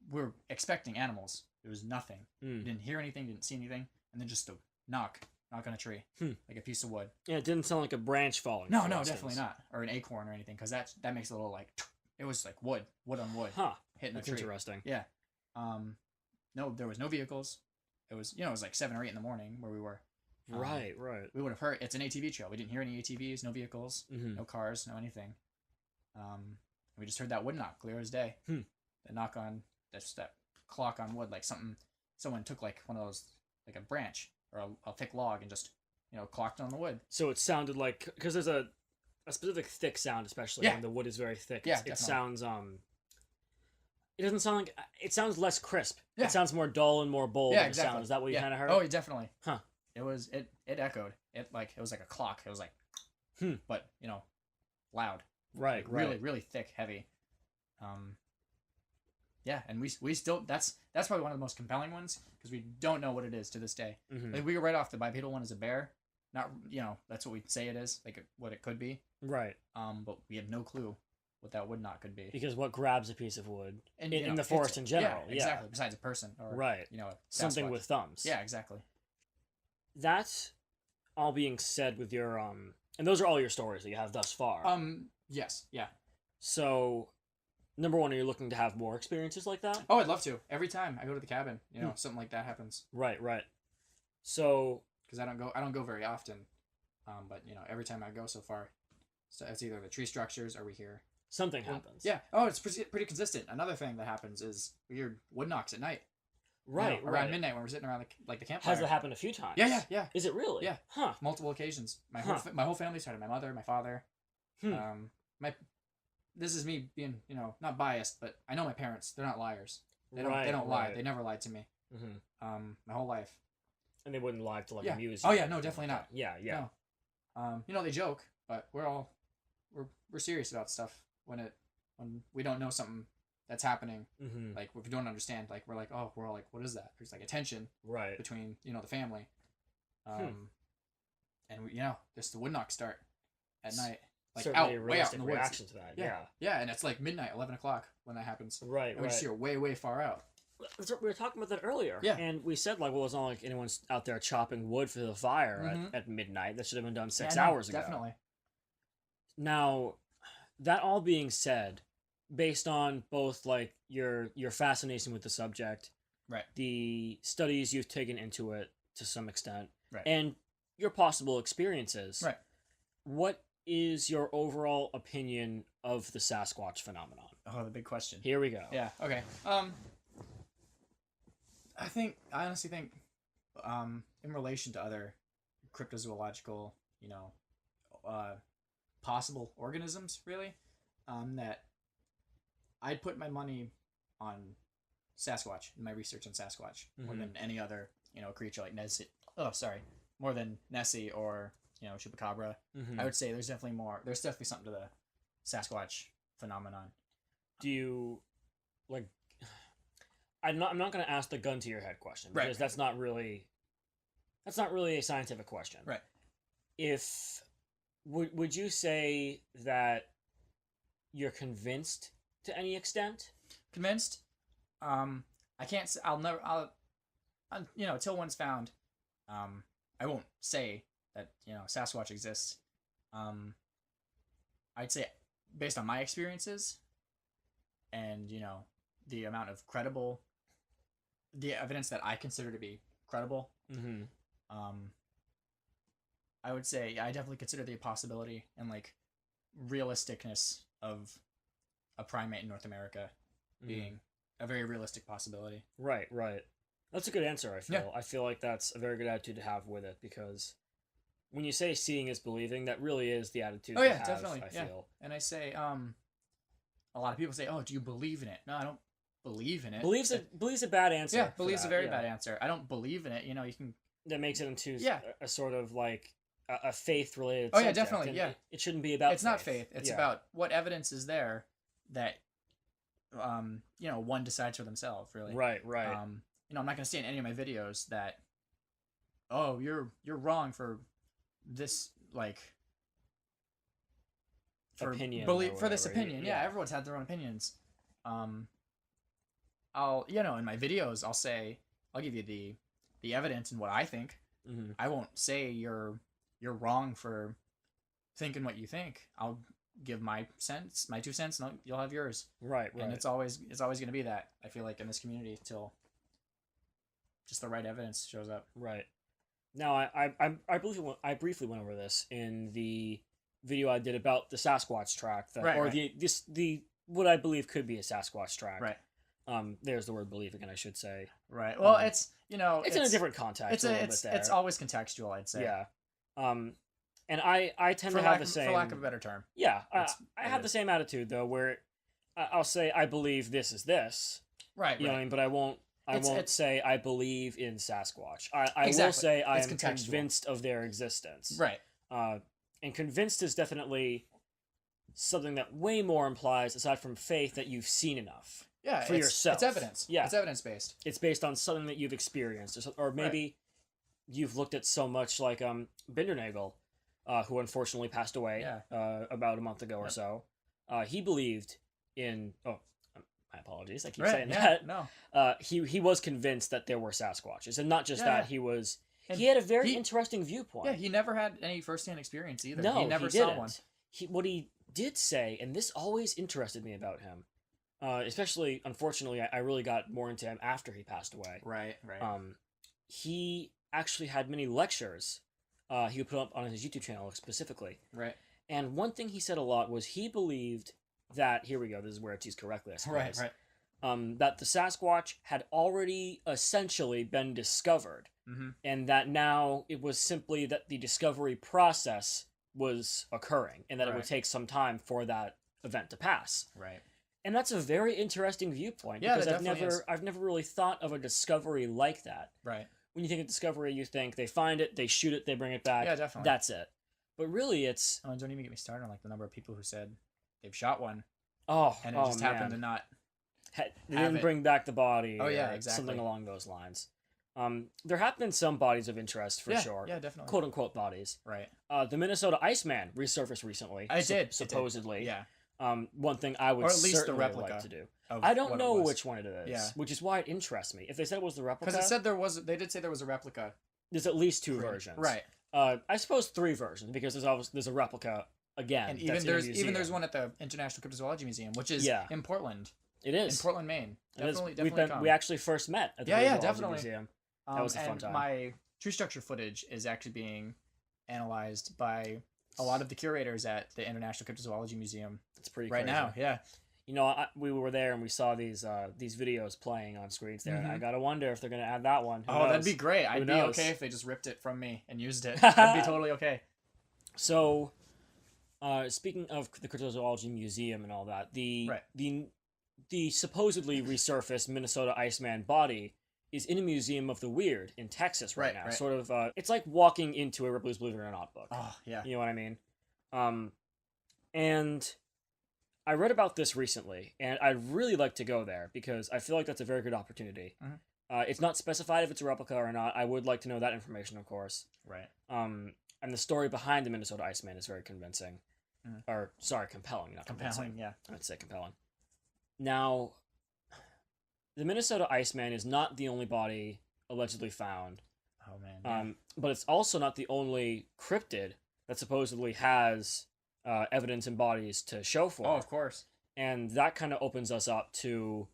we were expecting animals. There was nothing. We didn't hear anything, didn't see anything, and then just a knock on a tree, like a piece of wood. Yeah, it didn't sound like a branch falling. No, definitely not, or an acorn or anything, because that makes a little like, it was like wood on wood, hitting the tree. That's interesting. Yeah. No, there was no vehicles. It was, it was like 7 or 8 in the morning where we were. Right. We would have heard, it's an ATV trail. We didn't hear any ATVs, no vehicles, no cars, no anything. We just heard that wood knock, clear as day. The knock on, that clock on wood, like someone took like one of those, like a branch or a thick log and just, clocked on the wood. So it sounded like, because there's a specific thick sound, especially when the wood is very thick. Yeah, it sounds, it doesn't sound like, it sounds less crisp. Yeah. It sounds more dull and more bold. Yeah, exactly. Sound. Is that what you kind of heard? Oh, definitely. Huh. It was, it echoed. It was like a clock. It was like, but, loud. Right, like really, really thick, heavy. Yeah, and we still that's probably one of the most compelling ones because we don't know what it is to this day. Mm-hmm. Like we go right off the bipedal one is a bear, not that's what we say it is, like what it could be. Right. But we have no clue what that would not could be. Because what grabs a piece of wood And, in the forest in general? Yeah, exactly. Besides a person or right. Something with thumbs. Yeah, exactly. That's all being said with your and those are all your stories that you have thus far. Yes, yeah. So, number one, are you looking to have more experiences like that? Oh, I'd love to. Every time I go to the cabin, something like that happens. Right. So, because I don't go very often, but every time I go so far, so it's either the tree structures or we hear something happens. Yeah. Oh, it's pretty consistent. Another thing that happens is we hear wood knocks at night. Right. Around midnight when we're sitting around the campfire. Has that happened a few times? Yeah. Is it really? Yeah. Huh. Multiple occasions. My whole family started. My mother, my father. This is me being not biased, but I know my parents. They're not liars. They don't lie. They never lied to me. Mm-hmm. My whole life. And they wouldn't lie to amuse you. Oh yeah, no, definitely not. Yeah. No. They joke, but we're serious about stuff when we don't know something that's happening. Mm-hmm. Like if we don't understand, like we're all like, what is that? There's like a tension between the family, and we just the wood knocks start at night, like certainly way out in the woods. Reaction to that. Yeah, and it's like midnight, 11 o'clock when that happens. Right. And we just hear way far out. We were talking about that earlier. Yeah. And we said it's not like anyone's out there chopping wood for the fire at midnight. That should have been done 6 hours ago. Definitely. Now, that all being said, based on both your fascination with the subject, right, the studies you've taken into it to some extent, right, and your possible experiences, right, what is your overall opinion of the Sasquatch phenomenon? Oh, the big question. Here we go. Yeah. Okay. I honestly think, in relation to other cryptozoological, possible organisms, really, that I'd put my money on Sasquatch in my research on Sasquatch more than any other, creature like Nessie. Oh, sorry, more than Nessie or Chupacabra. I would say there's definitely more. There's definitely something to the Sasquatch phenomenon. Do you like? I'm not going to ask the gun to your head question because that's not really a scientific question. Right. If would you say that you're convinced to any extent? Convinced? I can't. Till one's found. I won't say that Sasquatch exists. I'd say based on my experiences and the amount of the evidence that I consider to be credible. I would say I definitely consider the possibility and realisticness of a primate in North America being a very realistic possibility. Right. That's a good answer, I feel. Yeah. I feel like that's a very good attitude to have with it because when you say seeing is believing, that really is the attitude to have, definitely. I feel. And I say, a lot of people say, oh, do you believe in it? No, I don't believe in it. Believe's a bad answer. Yeah, believe's a very bad answer. I don't believe in it. You can... That makes it into a sort of a faith-related subject. Oh, yeah, definitely, yeah. It shouldn't be about It's not faith. It's about what evidence is there that, one decides for themselves, really. Right. I'm not going to say in any of my videos that, oh, you're wrong for this, opinion. For this opinion. Yeah, everyone's had their own opinions. I'll, in my videos, I'll give you the evidence and what I think. I won't say you're wrong for thinking what you think. I'll give my 2 cents, and you'll have yours. Right. And it's always going to be that, I feel like, in this community till just the right evidence shows up. Right. Now, I briefly went over this in the video I did about the Sasquatch track, the what I believe could be a Sasquatch track. Right. There's the word believe again, I should say. Right. Well, it's in a different context. It's always contextual, I'd say. Yeah. And I tend to have the same, for lack of a better term. Yeah. I have the same attitude though, where I'll say I believe this is this. Right. You know what I mean? But I won't say I believe in Sasquatch. I will say I am convinced of their existence. Right. And convinced is definitely something that way more implies, aside from faith, that you've seen enough. for yourself. It's evidence. Yeah. It's evidence-based. It's based on something that you've experienced, or maybe you've looked at so much, like Bindernagel, who unfortunately passed away about a month ago or so. He believed in... Oh, my apologies. I keep saying that. No. He was convinced that there were Sasquatches, and not just that. And he had a very interesting viewpoint. Yeah, he never had any first-hand experience either. No, he never he saw didn't. one. What he did say, and this always interested me about him, especially, unfortunately, I really got more into him after he passed away. Right. He actually had many lectures he would put up on his YouTube channel specifically. Right. And one thing he said a lot was he believed that, here we go, this is where it's used correctly, I suppose. Right. That the Sasquatch had already essentially been discovered. Mm-hmm. And that now it was simply that the discovery process was occurring, and that it would take some time for that event to pass. Right. And that's a very interesting viewpoint, because I've never really thought of a discovery like that. Right. When you think of discovery, you think they find it, they shoot it, they bring it back. Yeah, definitely. That's it. But really, it's... Oh, and don't even get me started on like the number of people who said they've shot one. Oh, and it just happened to not. They didn't bring back the body. Oh yeah, exactly. Something along those lines. There have been some bodies of interest for sure. Yeah, definitely. Quote unquote bodies. Right. The Minnesota Iceman resurfaced recently. Supposedly. Yeah. One thing I would certainly like to do. I don't know which one it is. Yeah. Which is why it interests me. If they said it was the replica, because they did say there was a replica. There's at least 2 versions. Right. I suppose 3 versions, because there's a replica again. And there's one at the International Cryptozoology Museum, which is in Portland. It is in Portland, Maine. Definitely we actually first met at the Cryptozoology Museum. That was a fun time. My tree structure footage is actually being analyzed by a lot of the curators at the International Cryptozoology Museum. It's pretty right crazy. now. Yeah. You know, we were there and we saw these videos playing on screens there. Mm-hmm. And I gotta wonder if they're gonna add that one. Who knows? That'd be great. I'd be okay if they just ripped it from me and used it. I'd be totally okay. So, speaking of the Cryptozoology Museum and all that, the supposedly resurfaced Minnesota Iceman body is in a Museum of the Weird in Texas right now. Right. Sort of, it's like walking into a Ripley's Believe It or Not book. Oh, yeah. You know what I mean? And I read about this recently, and I'd really like to go there because I feel like that's a very good opportunity. Mm-hmm. It's not specified if it's a replica or not. I would like to know that information, of course. Right. And the story behind the Minnesota Iceman is very convincing. Mm. Or, sorry, compelling, not convincing. Compelling, yeah. I'd say compelling. Now, the Minnesota Iceman is not the only body allegedly found. Oh, man. Yeah. But it's also not the only cryptid that supposedly has evidence and bodies to show for. Oh, of course. And that kind of opens us up to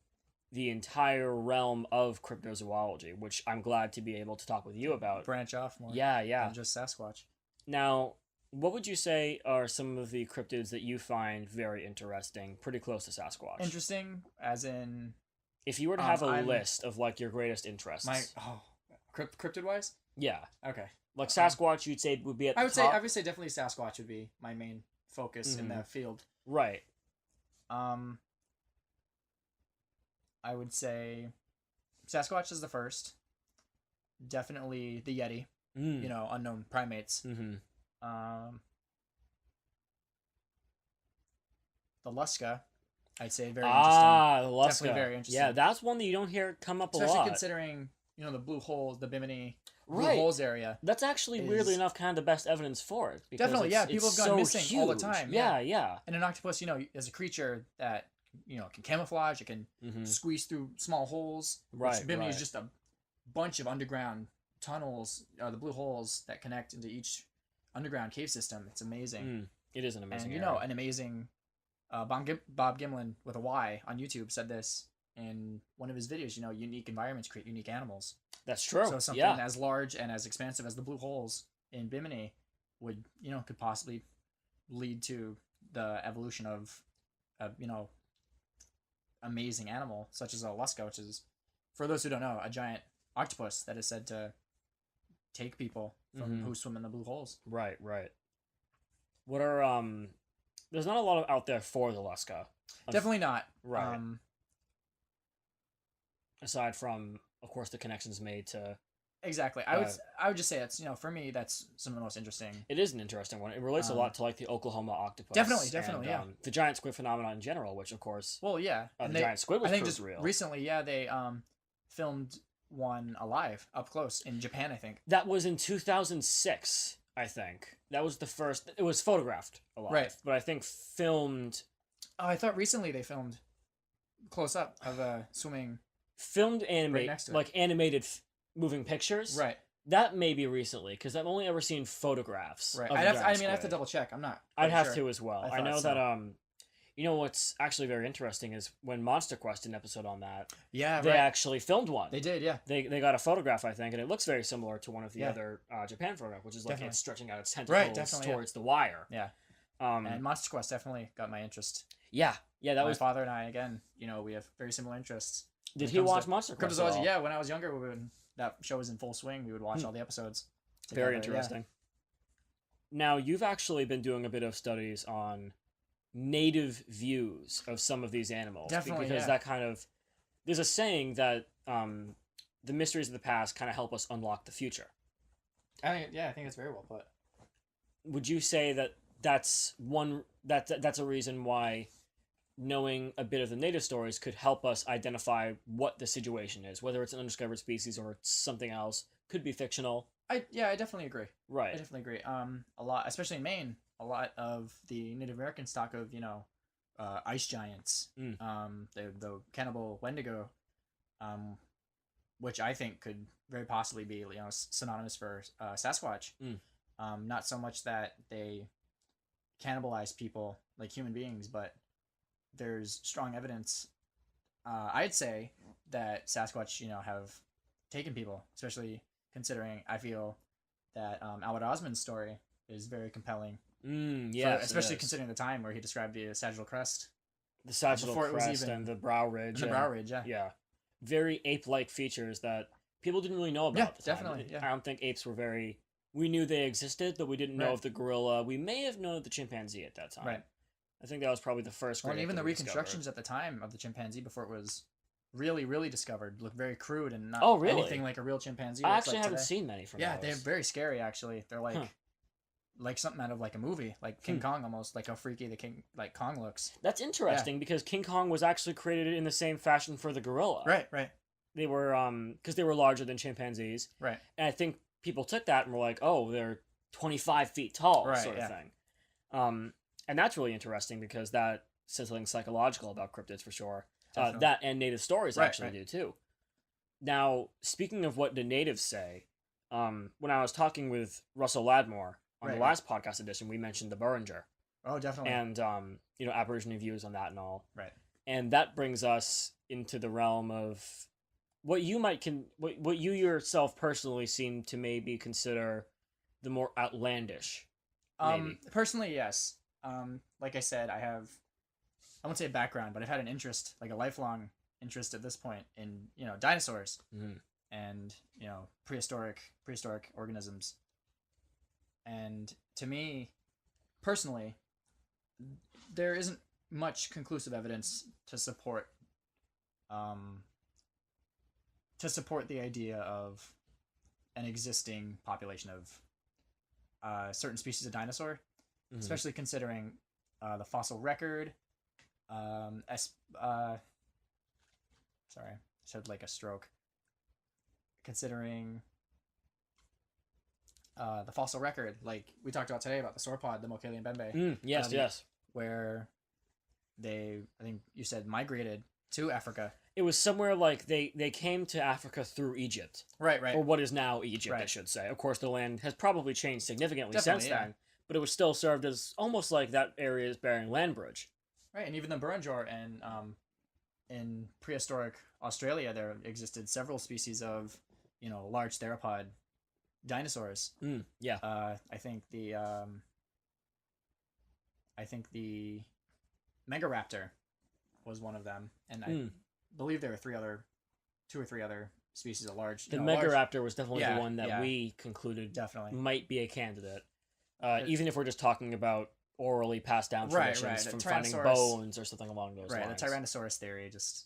the entire realm of cryptozoology, which I'm glad to be able to talk with you about. Branch off more. Yeah. Than just Sasquatch. Now, what would you say are some of the cryptids that you find very interesting, pretty close to Sasquatch? Interesting, as in... If you were to have a list of, like, your greatest interests. Cryptid-wise? Yeah. Okay. Like Sasquatch, you'd say would be at the top? I would say definitely Sasquatch would be my main focus in the field. Right. I would say Sasquatch is the first. Definitely the Yeti. You know, unknown primates. Mm-hmm. The Luska, I'd say very interesting. Ah, the Luska. Definitely very interesting. Yeah, that's one that you don't hear come up a lot. Especially considering, you know, the blue holes, the Bimini blue holes area. That's actually, weirdly enough, kind of the best evidence for it. Definitely, yeah. People have gone missing all the time. Yeah. And an octopus, you know, is a creature that, you know, can camouflage. It can squeeze through small holes. Right. Bimini is just a bunch of underground tunnels, the blue holes that connect into each underground cave system. It's amazing. It is an amazing area. Know, an amazing... Bob Gimlin with a Y on YouTube said this in one of his videos. You know, unique environments create unique animals. That's true. So something as large and as expansive as the blue holes in Bimini would, you know, could possibly lead to the evolution of, you know, amazing animal such as a Luska, which is, for those who don't know, a giant octopus that is said to take people from who swim in the blue holes. Right. What are there's not a lot out there for the Luska. Definitely not. Right. Aside from, of course, the connections made to Exactly. I would just say it's, for me, that's some of the most interesting. It is an interesting one. It relates a lot to like the Oklahoma octopus. Definitely, and, yeah. The giant squid phenomenon in general, which of course. Well, yeah. And the giant squid was I think proved just real. recently, yeah, they filmed one alive up close in Japan, I think. That was in 2006, I think. That was the first. It was photographed alive, right? But I think filmed. Oh, I thought recently they filmed close up of swimming. Filmed animate right next to it. like animated moving pictures. Right. That may be recently because I've only ever seen photographs. Right. I have to double check. I'm not. I'd have sure. to as well. I know so. that you know what's actually very interesting is when Monster Quest did an episode on that. Yeah. They actually filmed one. They did. Yeah. They got a photograph, I think, and it looks very similar to one of the other Japan photographs, which is like it's stretching out its tentacles towards the wire. Yeah. And Monster Quest definitely got my interest. Yeah. Yeah. That was my father and I. Again, we have very similar interests. Did he watch Monster Quest? Cryptozoology, yeah. When I was younger, that show was in full swing. We would watch all the episodes. Together, very interesting. Yeah. Now, you've actually been doing a bit of studies on native views of some of these animals. Definitely, because that kind of... There's a saying that the mysteries of the past kind of help us unlock the future. I think it's very well put. Would you say that that's a reason why knowing a bit of the native stories could help us identify what the situation is, whether it's an undiscovered species or it's something else, could be fictional? I definitely agree. Right. I definitely agree. A lot, especially in Maine, a lot of the Native American stock of, ice giants, the cannibal Wendigo, which I think could very possibly be, synonymous for Sasquatch. Not so much that they cannibalize people like human beings, but there's strong evidence, I'd say, that Sasquatch, have taken people, especially considering I feel that Albert Osmond's story is very compelling. Yes, especially considering the time where he described the sagittal crest. The sagittal crest and the brow ridge. The brow ridge, yeah. Yeah. Very ape-like features that people didn't really know about at the time. Definitely, yeah. I don't think apes were very... We knew they existed, but we didn't know of the gorilla. We may have known of the chimpanzee at that time. Right. I think that was probably the first. And even the reconstructions at the time of the chimpanzee before it was really, really discovered looked very crude and not anything like a real chimpanzee. I actually haven't seen many from those. Yeah, they're very scary. Actually, they're like something out of like a movie, like King Kong almost, like how freaky the Kong looks. That's interesting because King Kong was actually created in the same fashion for the gorilla. Right. They were because they were larger than chimpanzees. Right. And I think people took that and were like, oh, they're 25 feet tall, sort of thing. And that's really interesting because that says something psychological about cryptids for sure. That and native stories actually do too. Now, speaking of what the natives say, when I was talking with Russell Ladmore on the last podcast edition, we mentioned the Burringer. Oh, definitely. And, Aborigine views on that and all. Right. And that brings us into the realm of what you what you yourself personally seem to maybe consider the more outlandish. Personally, yes. Like I said, I won't say a background, but I've had an interest, like a lifelong interest at this point in, dinosaurs and, prehistoric organisms. And to me, personally, there isn't much conclusive evidence to support the idea of an existing population of certain species of dinosaur, especially considering the fossil record. Sorry, I said like a stroke. Considering the fossil record, like we talked about today about the sauropod, the Mokele and Bembe. Yes. Where I think you said migrated to Africa. It was somewhere like they came to Africa through Egypt. Right. Or what is now Egypt, I should say. Of course, the land has probably changed significantly since then, but it was still served as almost like that area is bearing land bridge. Right, and even the Burringer and in prehistoric Australia, there existed several species of, large theropod dinosaurs. I think the Megaraptor was one of them, and I believe there were two or three other species of large. The Megaraptor was definitely the one that we concluded might be a candidate, even if we're just talking about orally passed down traditions from finding bones or something along those lines. The Tyrannosaurus theory just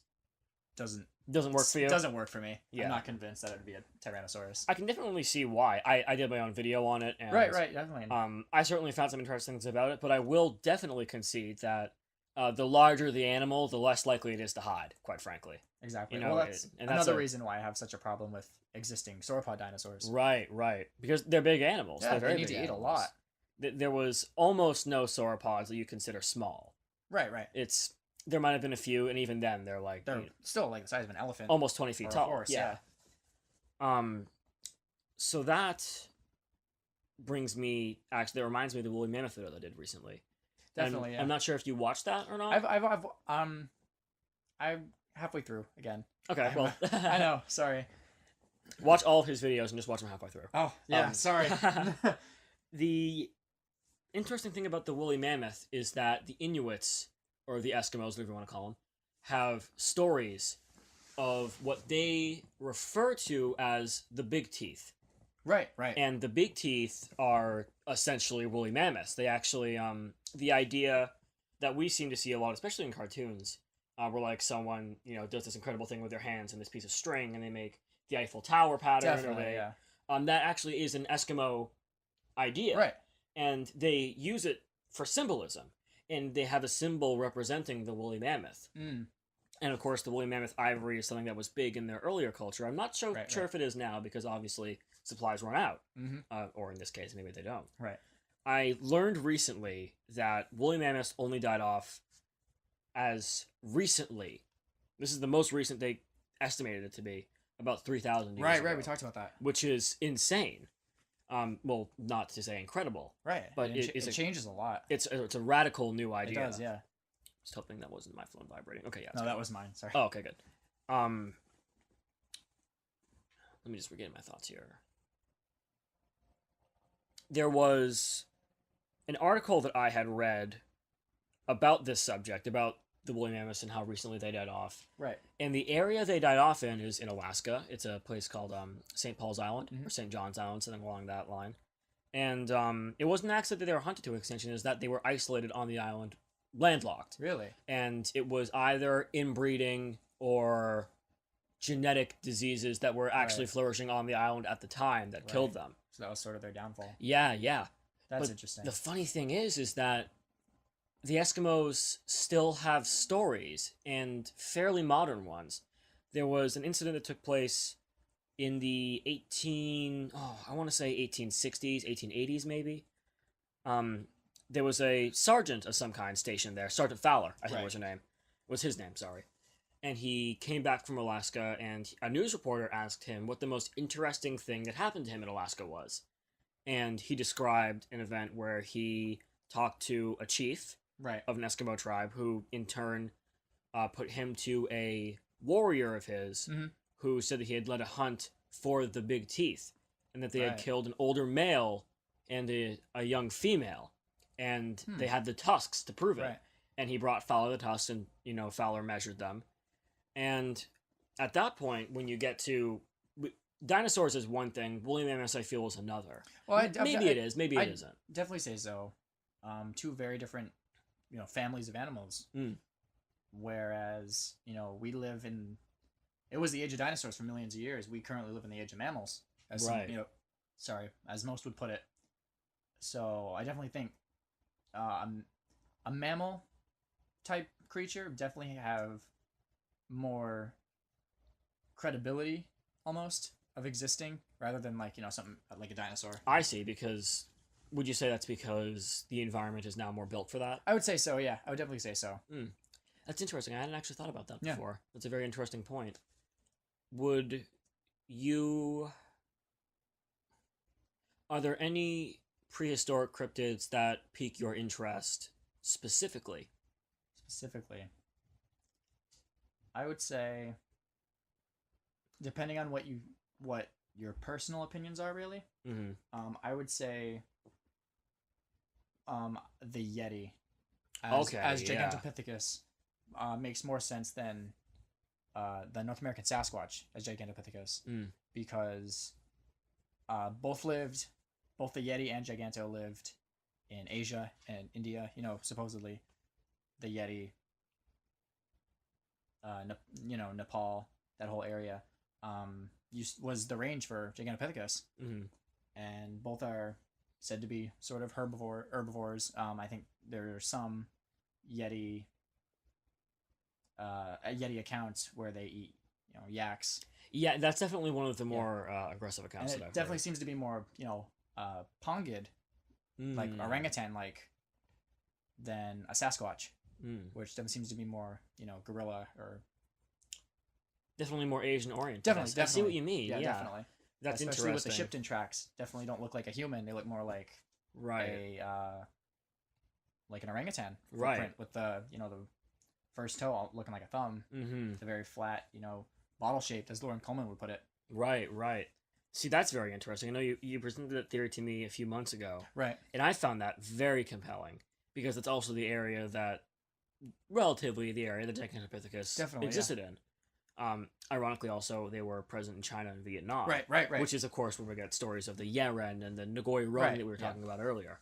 doesn't work for you. Doesn't work for me. Yeah. I'm not convinced that it would be a Tyrannosaurus. I can definitely see why. I did my own video on it, and Right, definitely. I certainly found some interesting things about it, but I will definitely concede that the larger the animal, the less likely it is to hide. Quite frankly. Exactly. You know, well, that's and another reason why I have such a problem with existing sauropod dinosaurs. Right, because they're big animals. Yeah, they're very they need big to eat a animals. lot. There was almost no sauropods that you consider small. Right. There might have been a few, and even then, they're like still like the size of an elephant, almost 20 feet or tall. A horse, yeah. So that brings me. Actually, that reminds me of the woolly mammoth video that I did recently. Definitely, yeah. I'm not sure if you watched that or not. I'm halfway through again. Okay, well, I know. Sorry. Watch all of his videos and just watch them halfway through. Oh yeah, sorry. The interesting thing about the woolly mammoth is that the Inuits, or the Eskimos, whatever you want to call them, have stories of what they refer to as the big teeth. Right. And the big teeth are essentially woolly mammoths. They actually, the idea that we seem to see a lot, especially in cartoons, where like someone, does this incredible thing with their hands and this piece of string, and they make the Eiffel Tower pattern. Definitely, yeah. That actually is an Eskimo idea. Right. And they use it for symbolism. And they have a symbol representing the woolly mammoth. Mm. And of course, the woolly mammoth ivory is something that was big in their earlier culture. I'm not sure if it is now, because obviously supplies run out. Mm-hmm. Or in this case, maybe they don't. Right. I learned recently that woolly mammoths only died off as recently. This is the most recent they estimated it to be, about 3,000 years ago. Right, we talked about that. Which is insane. Well, not to say incredible. Right. But it changes a lot. It's a radical new idea. It does, yeah. Just hoping that wasn't my phone vibrating. Okay, yeah. No, that was mine. Sorry. Oh, okay, good. Let me just regain my thoughts here. There was an article that I had read about this subject, about the woolly mammoths and how recently they died off. Right. And the area they died off in is in Alaska. It's a place called St. Paul's Island, Mm-hmm. or St. John's Island, something along that line. And it wasn't an accident that they were hunted to extinction, is that they were isolated on the island, landlocked. Really? And it was either inbreeding or genetic diseases that were actually flourishing on the island at the time that killed them. So that was sort of their downfall. Yeah. That's but interesting. The funny thing is that the Eskimos still have stories, and fairly modern ones. There was an incident that took place in the 1860s, 1880s maybe. There was a sergeant of some kind stationed there. Sergeant Fowler, I think was his name, sorry. And he came back from Alaska, and a news reporter asked him what the most interesting thing that happened to him in Alaska was. And he described an event where he talked to a chief of an Eskimo tribe, who in turn put him to a warrior of his, who said that he had led a hunt for the big teeth, and that they had killed an older male and a young female, and they had the tusks to prove it. And he brought Fowler the tusks, and Fowler measured them. And at that point, when you get to dinosaurs is one thing, woolly mammoths I feel is another. Well, maybe it is, maybe it isn't. Definitely say so. Two very different, families of animals. Whereas, we live in. It was the age of dinosaurs for millions of years. We currently live in the age of mammals, as as most would put it. So I definitely think a mammal type creature definitely have more credibility almost of existing rather than something like a dinosaur. I see. Because would you say that's because the environment is now more built for that? I would say so, yeah. I would definitely say so. That's interesting. I hadn't actually thought about that before. That's a very interesting point. Are there any prehistoric cryptids that pique your interest specifically? I would say, depending on what your personal opinions are, really. I would say, the Yeti, as Gigantopithecus, makes more sense than the North American Sasquatch as Gigantopithecus, because both the Yeti and Giganto lived in Asia and India. Supposedly the Yeti Nepal, that whole area, was the range for Gigantopithecus, and both are said to be sort of herbivores. I think there are some Yeti accounts where they eat yaks. Yeah, that's definitely one of the more aggressive accounts and that it I've definitely heard. seems to be more pongid, like orangutan like, than a Sasquatch, which definitely seems to be more gorilla or definitely more Asian oriented. definitely. I see what you mean. Yeah, Definitely. That's Especially interesting. with the Shipton tracks, definitely don't look like a human. They look more like Right. like an orangutan Right. footprint with the the first toe looking like a thumb. The very flat, bottle shaped, as Lauren Coleman would put it. Right. See, that's very interesting. I know you presented that theory to me a few months ago. Right. And I found that very compelling because it's also the area that, relatively, the area that Gigantopithecus Definitely, existed in. Ironically, also, they were present in China and Vietnam. Right. Which is, of course, where we get stories of the Yeren and the Ngoi Rung that we were talking about earlier.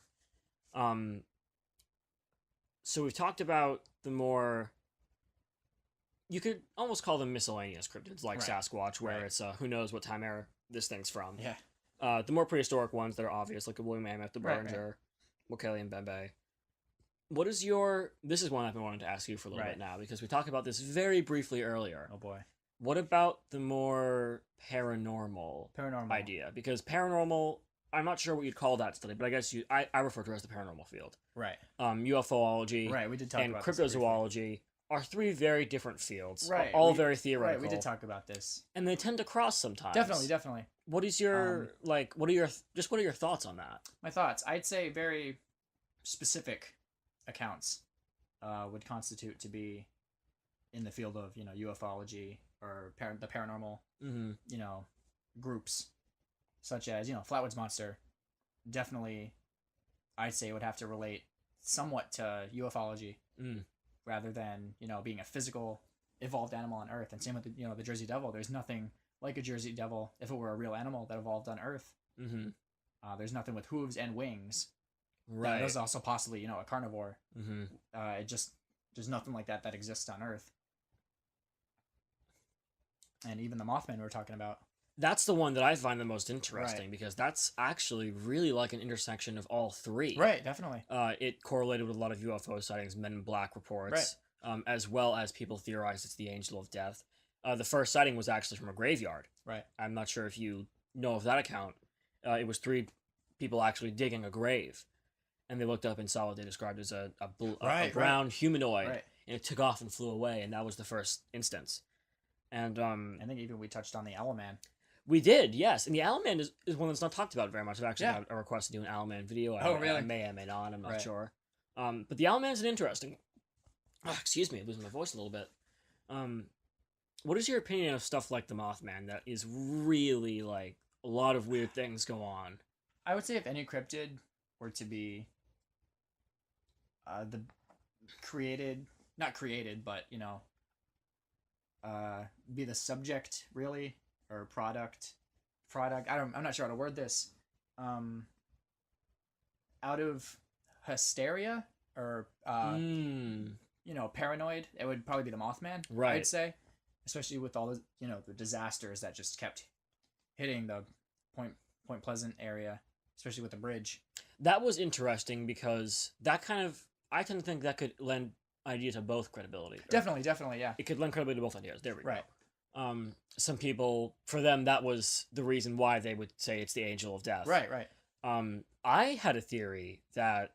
So we've talked about the more, you could almost call them miscellaneous cryptids, like Sasquatch, where it's who knows what time era this thing's from. Yeah. The more prehistoric ones that are obvious, like the woolly mammoth, the Beringer, Wokelian Bembe. What is this is one I've been wanting to ask you for a little bit now, because we talked about this very briefly earlier. Oh boy. What about the more paranormal idea? Because paranormal, I'm not sure what you'd call that study, but I guess I refer to it as the paranormal field. Right. UFOlogy we did talk and about cryptozoology are three very different fields, Right. all very theoretical. Right, we did talk about this. And they tend to cross sometimes. Definitely. What is your what are your thoughts on that? My thoughts, I'd say very specific accounts would constitute to be in the field of ufology or the paranormal groups, such as Flatwoods Monster. Definitely, I'd say it would have to relate somewhat to ufology rather than being a physical evolved animal on Earth. And same with the Jersey Devil. There's nothing like a Jersey Devil if it were a real animal that evolved on Earth. There's nothing with hooves and wings. Right. There's also possibly a carnivore. There's nothing like that exists on Earth. And even the Mothman we were talking about. That's the one that I find the most interesting because that's actually really like an intersection of all three. Right, definitely. It correlated with a lot of UFO sightings, Men in Black reports, as well as people theorize it's the Angel of Death. The first sighting was actually from a graveyard. Right. I'm not sure if you know of that account. It was 3 people actually digging a grave, and they looked up and saw what they described as a brown humanoid, and it took off and flew away, and that was the first instance. And I think even we touched on the Owlman. We did, yes. And the Owlman is one that's not talked about very much. I've actually got a request to do an Owlman video. Really? I may not. I'm not sure. But the Owlman is an interesting... excuse me, I'm losing my voice a little bit. What is your opinion of stuff like the Mothman that is really, like, a lot of weird things go on? I would say if any cryptid were to be not created, but, be the subject, really, or product. I'm not sure how to word this. Out of hysteria or paranoid, it would probably be the Mothman. Right. I'd say, especially with all the the disasters that just kept hitting the Point Pleasant area, especially with the bridge. That was interesting because that I tend to think that could lend idea to both credibility. Definitely, yeah. It could lend credibility to both ideas. There we go. Right. Some people, for them, that was the reason why they would say it's the Angel of Death. Right. I had a theory that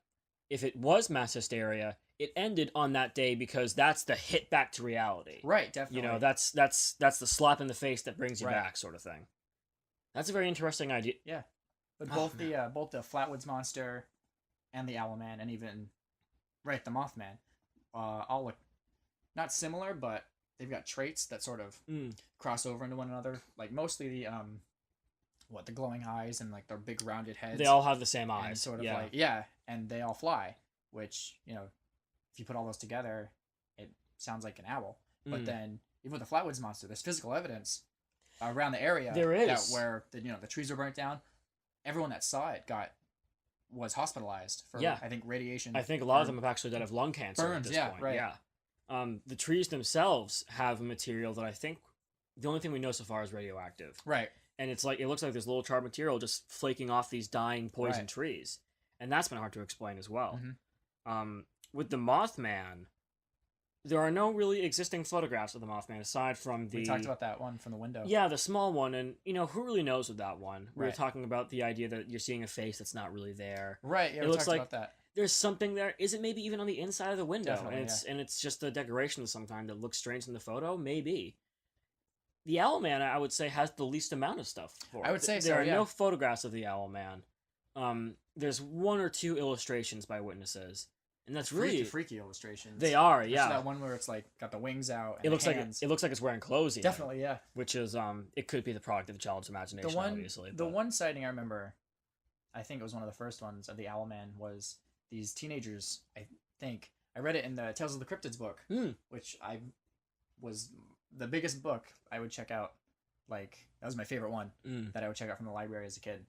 if it was mass hysteria, it ended on that day because that's the hit back to reality. Right, definitely. That's the slap in the face that brings you back, sort of thing. That's a very interesting idea. Yeah, but both the Flatwoods Monster and the Owlman, and even the Mothman, all look not similar, but they've got traits that sort of cross over into one another. Like mostly the the glowing eyes and like their big rounded heads. They all have the same eyes. And sort of yeah. And they all fly, which if you put all those together, it sounds like an owl. But then even with the Flatwoods Monster, there's physical evidence around the area. There is where the trees were burnt down. Everyone that saw it was hospitalized for I think radiation. I think a lot of them have actually died of lung cancer burns, at this point. Right. Yeah. The trees themselves have a material that I think the only thing we know so far is radioactive. Right. And it's like, it looks like there's little charred material just flaking off these dying poison trees. And that's been hard to explain as well. With the Mothman, there are no really existing photographs of the Mothman aside from the... We talked about that one from the window. Yeah, the small one. And, who really knows with that one? We were talking about the idea that you're seeing a face that's not really there. Right, yeah, it we looks talked like about that. There's something there. Is it maybe even on the inside of the window? Definitely, and it's just a decoration of some kind that looks strange in the photo? Maybe. The Owlman, I would say, has the least amount of stuff for it. I would say there are no photographs of the Owlman. There's one or two illustrations by witnesses, and that's really freaky illustrations. They are, There's yeah. that one where it's like got the wings out. And it looks hands. like it's wearing clothes. Even, Definitely, yeah. Which is it could be the product of the child's imagination. Obviously, the one sighting I remember, I think it was one of the first ones of the Owlman, was these teenagers. I think I read it in the Tales of the Cryptids book, which was the biggest book I would check out. Like, that was my favorite one that I would check out from the library as a kid.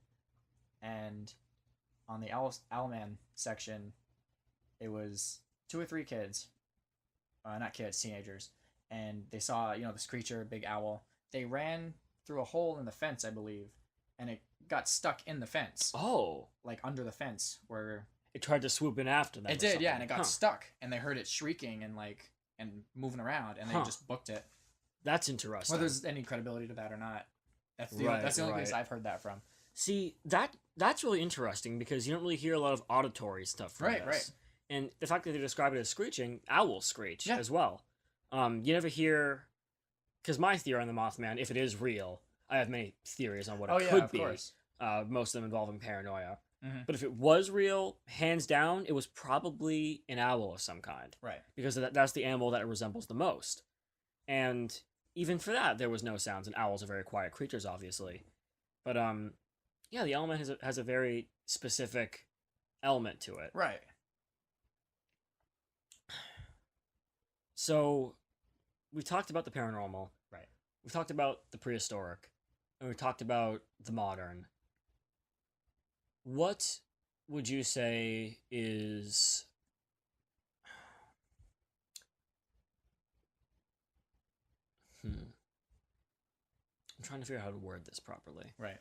And on the Owlman section, it was 2 or 3 kids, not kids, teenagers, and they saw, this creature, big owl. They ran through a hole in the fence, I believe, and it got stuck in the fence. Oh. Like, under the fence, where... It tried to swoop in after them. It did, yeah, and it got stuck, and they heard it shrieking and moving around, and they just booked it. That's interesting. Whether there's any credibility to that or not. That's the only place I've heard that from. See, that's really interesting because you don't really hear a lot of auditory stuff from this. Right. And the fact that they describe it as screeching, owls screech as well. You never hear... Because my theory on the Mothman, if it is real, I have many theories on what it could be. Course. Most of them involving paranoia. Mm-hmm. But if it was real, hands down, it was probably an owl of some kind. Right. Because that's the animal that it resembles the most. And even for that, there was no sounds, and owls are very quiet creatures, obviously. But, yeah, the Owlman has a very specific element to it. Right. So, we talked about the paranormal. Right. We talked about the prehistoric. And we talked about the modern. What would you say is... I'm trying to figure out how to word this properly. Right.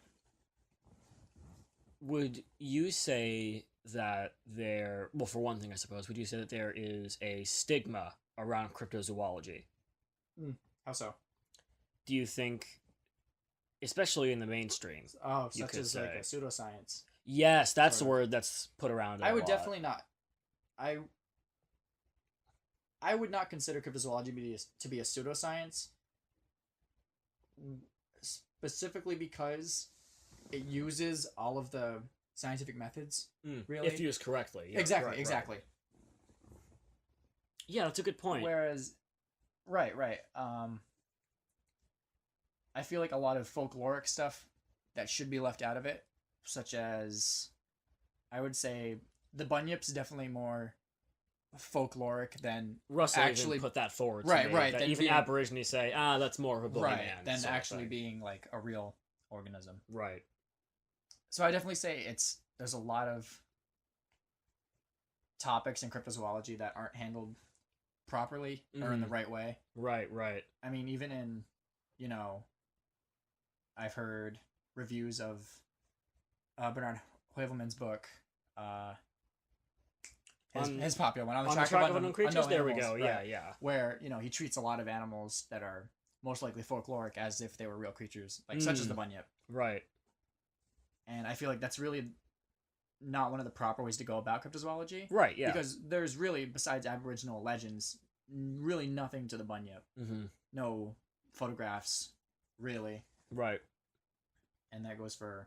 Would you say that well, for one thing, I suppose, would you say that there is a stigma around cryptozoology? How so? Do you think, especially in the mainstream, such as like a pseudoscience? Yes, that's the word that's put around it I would definitely not. I would not consider cryptozoology to be a pseudoscience, specifically because it uses all of the scientific methods. Really, if used correctly. Yeah. Exactly. Yeah, that's a good point. Whereas, right. I feel like a lot of folkloric stuff that should be left out of it, such as, I would say, the Bunyip's definitely more folkloric than Russell actually put that forward. Right. That even Aborigines say, that's more of a boogeyman. Than actually being like a real organism. Right. So I definitely say there's a lot of topics in cryptozoology that aren't handled properly or in the right way. Right. I mean, even in, I've heard reviews of Bernard Heuvelmann's book, his popular one, On the Track of Unknown Creatures. There we go. Right, yeah. Where, he treats a lot of animals that are most likely folkloric as if they were real creatures, such as the bunyip. Right. And I feel like that's really not one of the proper ways to go about cryptozoology. Right, yeah. Because there's really, besides Aboriginal legends, really nothing to the bunyip. Mm-hmm. No photographs, really. Right. And that goes for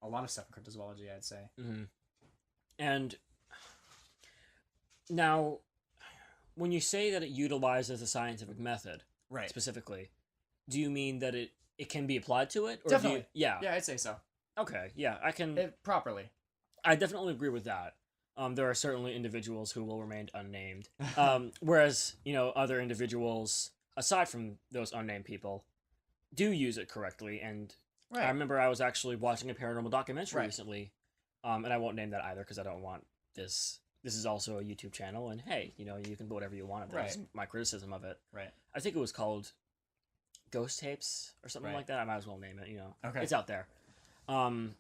a lot of stuff in cryptozoology, I'd say. Mm-hmm. And now, when you say that it utilizes a scientific method, right, specifically, do you mean that it can be applied to it? Or definitely. Yeah, I'd say so. Okay, yeah, I can... properly. I definitely agree with that. There are certainly individuals who will remain unnamed. Whereas, other individuals, aside from those unnamed people, do use it correctly. And I remember I was actually watching a paranormal documentary recently, and I won't name that either because I don't want this this is also a YouTube channel, and hey, you know, you can put whatever you want. That's my criticism of it. Right. I think it was called Ghost Tapes or something like that. I might as well name it. You know, it's out there. And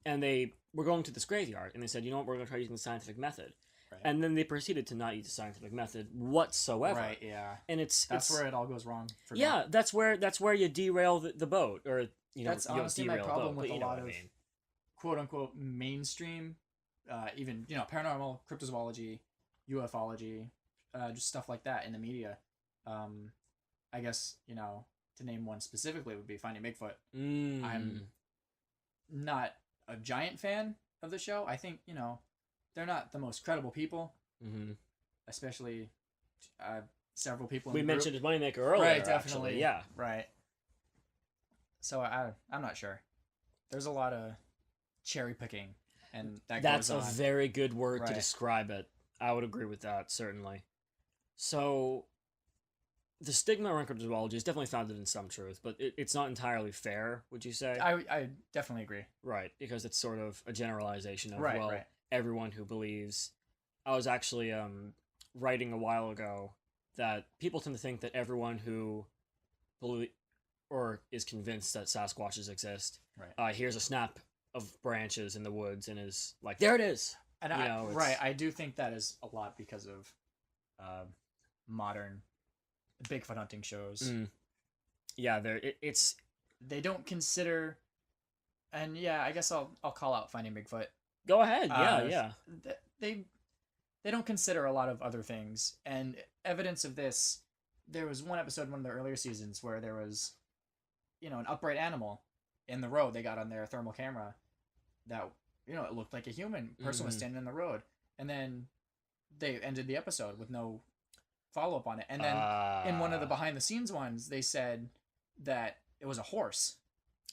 they were going to this graveyard, and they said, you know what, we're going to try using the scientific method. Right. And then they proceeded to not use the scientific method whatsoever. Right. Yeah. And that's where it all goes wrong. For me. That's where you derail the boat, or you know, that's honestly my problem with a lot of mean. quote unquote mainstream, even you know, paranormal, cryptozoology, ufology, just stuff like that in the media. I guess, you know, to name one specifically would be Finding Bigfoot. I'm not a giant fan of the show. I think, you know, they're not the most credible people, especially several people. We mentioned his Moneymaker earlier, right? Definitely, actually. Yeah, right. So I'm not sure. There's a lot of cherry picking, and that's goes on. A very good word to describe it. I would agree with that, certainly. So, the stigma around cryptozoology is definitely founded in some truth, but it's not entirely fair, would you say? I definitely agree. Right, because it's sort of a generalization of, everyone who believes. I was actually writing a while ago that people tend to think that everyone who or is convinced that Sasquatches exist hears a snap of branches in the woods and is like, there it is! And I do think that is a lot because of modern Bigfoot hunting shows. Yeah, they don't consider, and I guess I'll call out Finding Bigfoot. Go ahead. Yeah. They don't consider a lot of other things, and evidence of this. There was one episode in one of the earlier seasons where there was, you know, an upright animal in the road. They got on their thermal camera that, you know, it looked like a human person was standing in the road, and then they ended the episode with no follow up on it. And then in one of the behind the scenes ones, they said that it was a horse,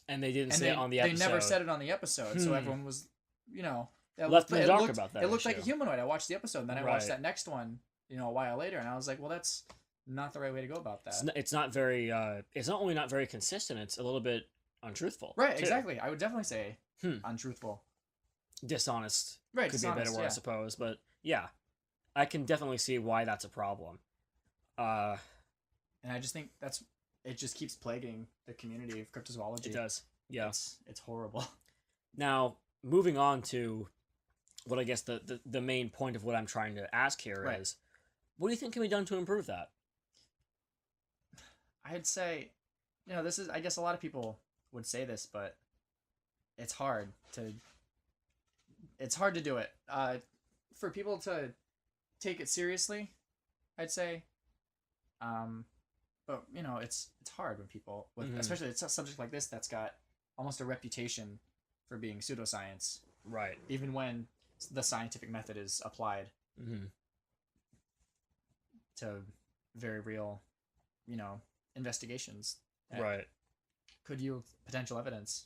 and they didn't say it on the episode. They never said it on the episode, so everyone was, you know, left in the dark about that. It looked like a humanoid. I watched the episode, and then I watched that next one, you know, a while later, and I was like, well, that's not the right way to go about that. It's not very. It's not only not very consistent. It's a little bit untruthful. Right. Too. Exactly. I would definitely say untruthful, dishonest. Right. Could be a better word, I suppose. But yeah, I can definitely see why that's a problem. And I just think it just keeps plaguing the community of cryptozoology. It does. Yeah. It's horrible. Now, moving on to what I guess the main point of what I'm trying to ask here is, what do you think can be done to improve that? I'd say, you know, this is, I guess a lot of people would say this, but it's hard to do it. For people to take it seriously, I'd say. But you know, it's hard when people, especially it's a subject like this that's got almost a reputation for being pseudoscience. Right. Even when the scientific method is applied to very real, you know, investigations. Right. Could yield potential evidence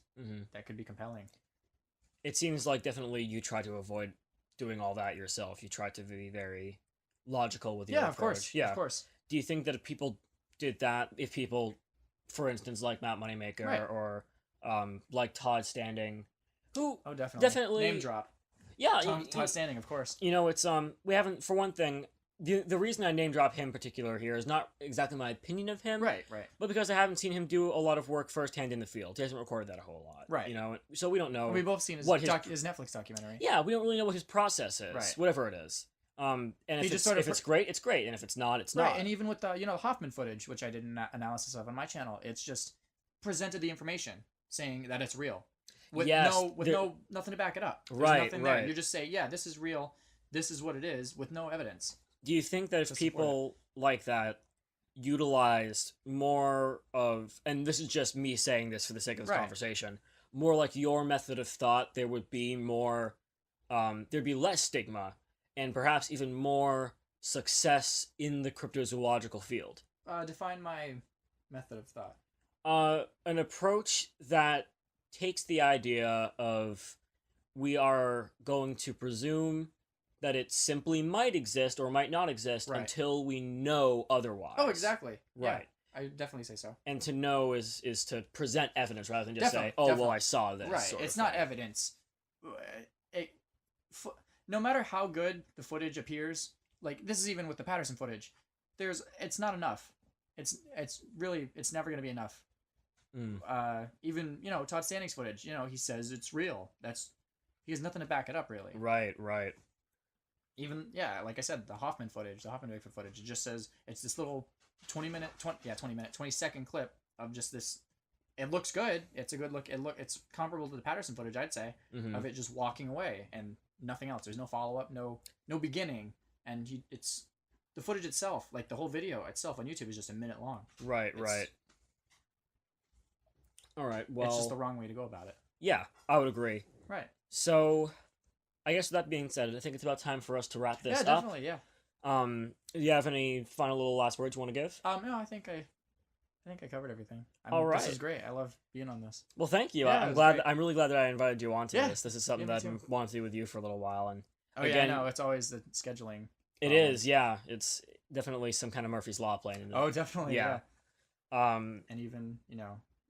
that could be compelling. It seems like definitely you try to avoid doing all that yourself. You try to be very logical with your approach. Of course. Yeah, of course. Do you think that if people did that, if people, for instance, like Matt Moneymaker or like Todd Standing, who definitely name drop. Yeah, Todd Standing, of course. You know, it's we haven't, for one thing, the reason I name drop him in particular here is not exactly my opinion of him, right, but because I haven't seen him do a lot of work firsthand in the field. He hasn't recorded that a whole lot, right? You know, so we don't know. We've both seen his Netflix documentary. Yeah, we don't really know what his process is, whatever it is. And if it's great, it's great, and if it's not, it's not. And even with the Hoffman footage, which I did an analysis of on my channel, it's just presented the information saying that it's real, with nothing to back it up. There's nothing there. You just say, yeah, this is real. This is what it is, with no evidence. Do you think that if people like that utilized more of, and this is just me saying this for the sake of this conversation, more like your method of thought, there would be more, there'd be less stigma and perhaps even more success in the cryptozoological field? Define my method of thought. An approach that takes the idea of we are going to presume that it simply might exist or might not exist until we know otherwise. Oh, exactly. Right. Yeah, I definitely say so. And to know is to present evidence rather than just say, well, I saw this. Right. It's not evidence. no matter how good the footage appears, like this is even with the Patterson footage, it's not enough. It's never going to be enough. Even, Todd Stanning's footage, he says it's real. He has nothing to back it up, really. Right. Even, like I said, the Hoffman Bigfoot footage, it just says it's this little 20-second clip of just this. It looks good. It's a good look. It's comparable to the Patterson footage, I'd say, of it just walking away and nothing else. There's no follow-up, no beginning. And it's the footage itself, like the whole video itself on YouTube is just a minute long. Right. All right, well... It's just the wrong way to go about it. Yeah, I would agree. Right. So, I guess with that being said, I think it's about time for us to wrap this up. Yeah, definitely, yeah. Do you have any final little last words you want to give? No, I think I covered everything. All right. This is great. I love being on this. Well, thank you. Yeah, I'm really glad that I invited you onto this. This is something that I've been wanting to do with you for a little while. And again, no, it's always the scheduling. It is, yeah. It's definitely some kind of Murphy's Law playing in it. Oh, definitely, yeah. And even,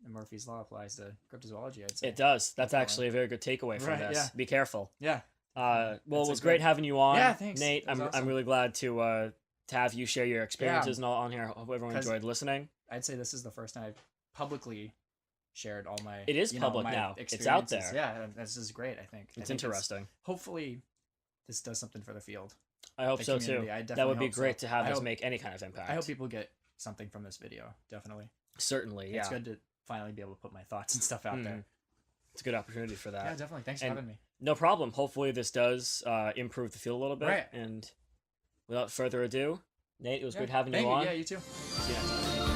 Murphy's Law applies to cryptozoology, I'd say. It does. That's actually a very good takeaway from this. Yeah. Be careful. Yeah. Well, it was great having you on. Yeah, thanks. Nate, Awesome. I'm really glad to have you share your experiences and all on here. I hope everyone enjoyed listening. I'd say this is the first time I've publicly shared all my... It is public now. It's out there. Yeah, this is great, I think. It's interesting. Hopefully, this does something for the field. I hope so, too. That would be great to have this make any kind of impact. I hope people get something from this video, definitely. Certainly, yeah. It's good to finally be able to put my thoughts and stuff out there. It's a good opportunity for that. Yeah, definitely. Thanks for having me. No problem. Hopefully this does improve the field a little bit. Right. And without further ado, Nate, it was great having you on. Yeah, you too. See you next time.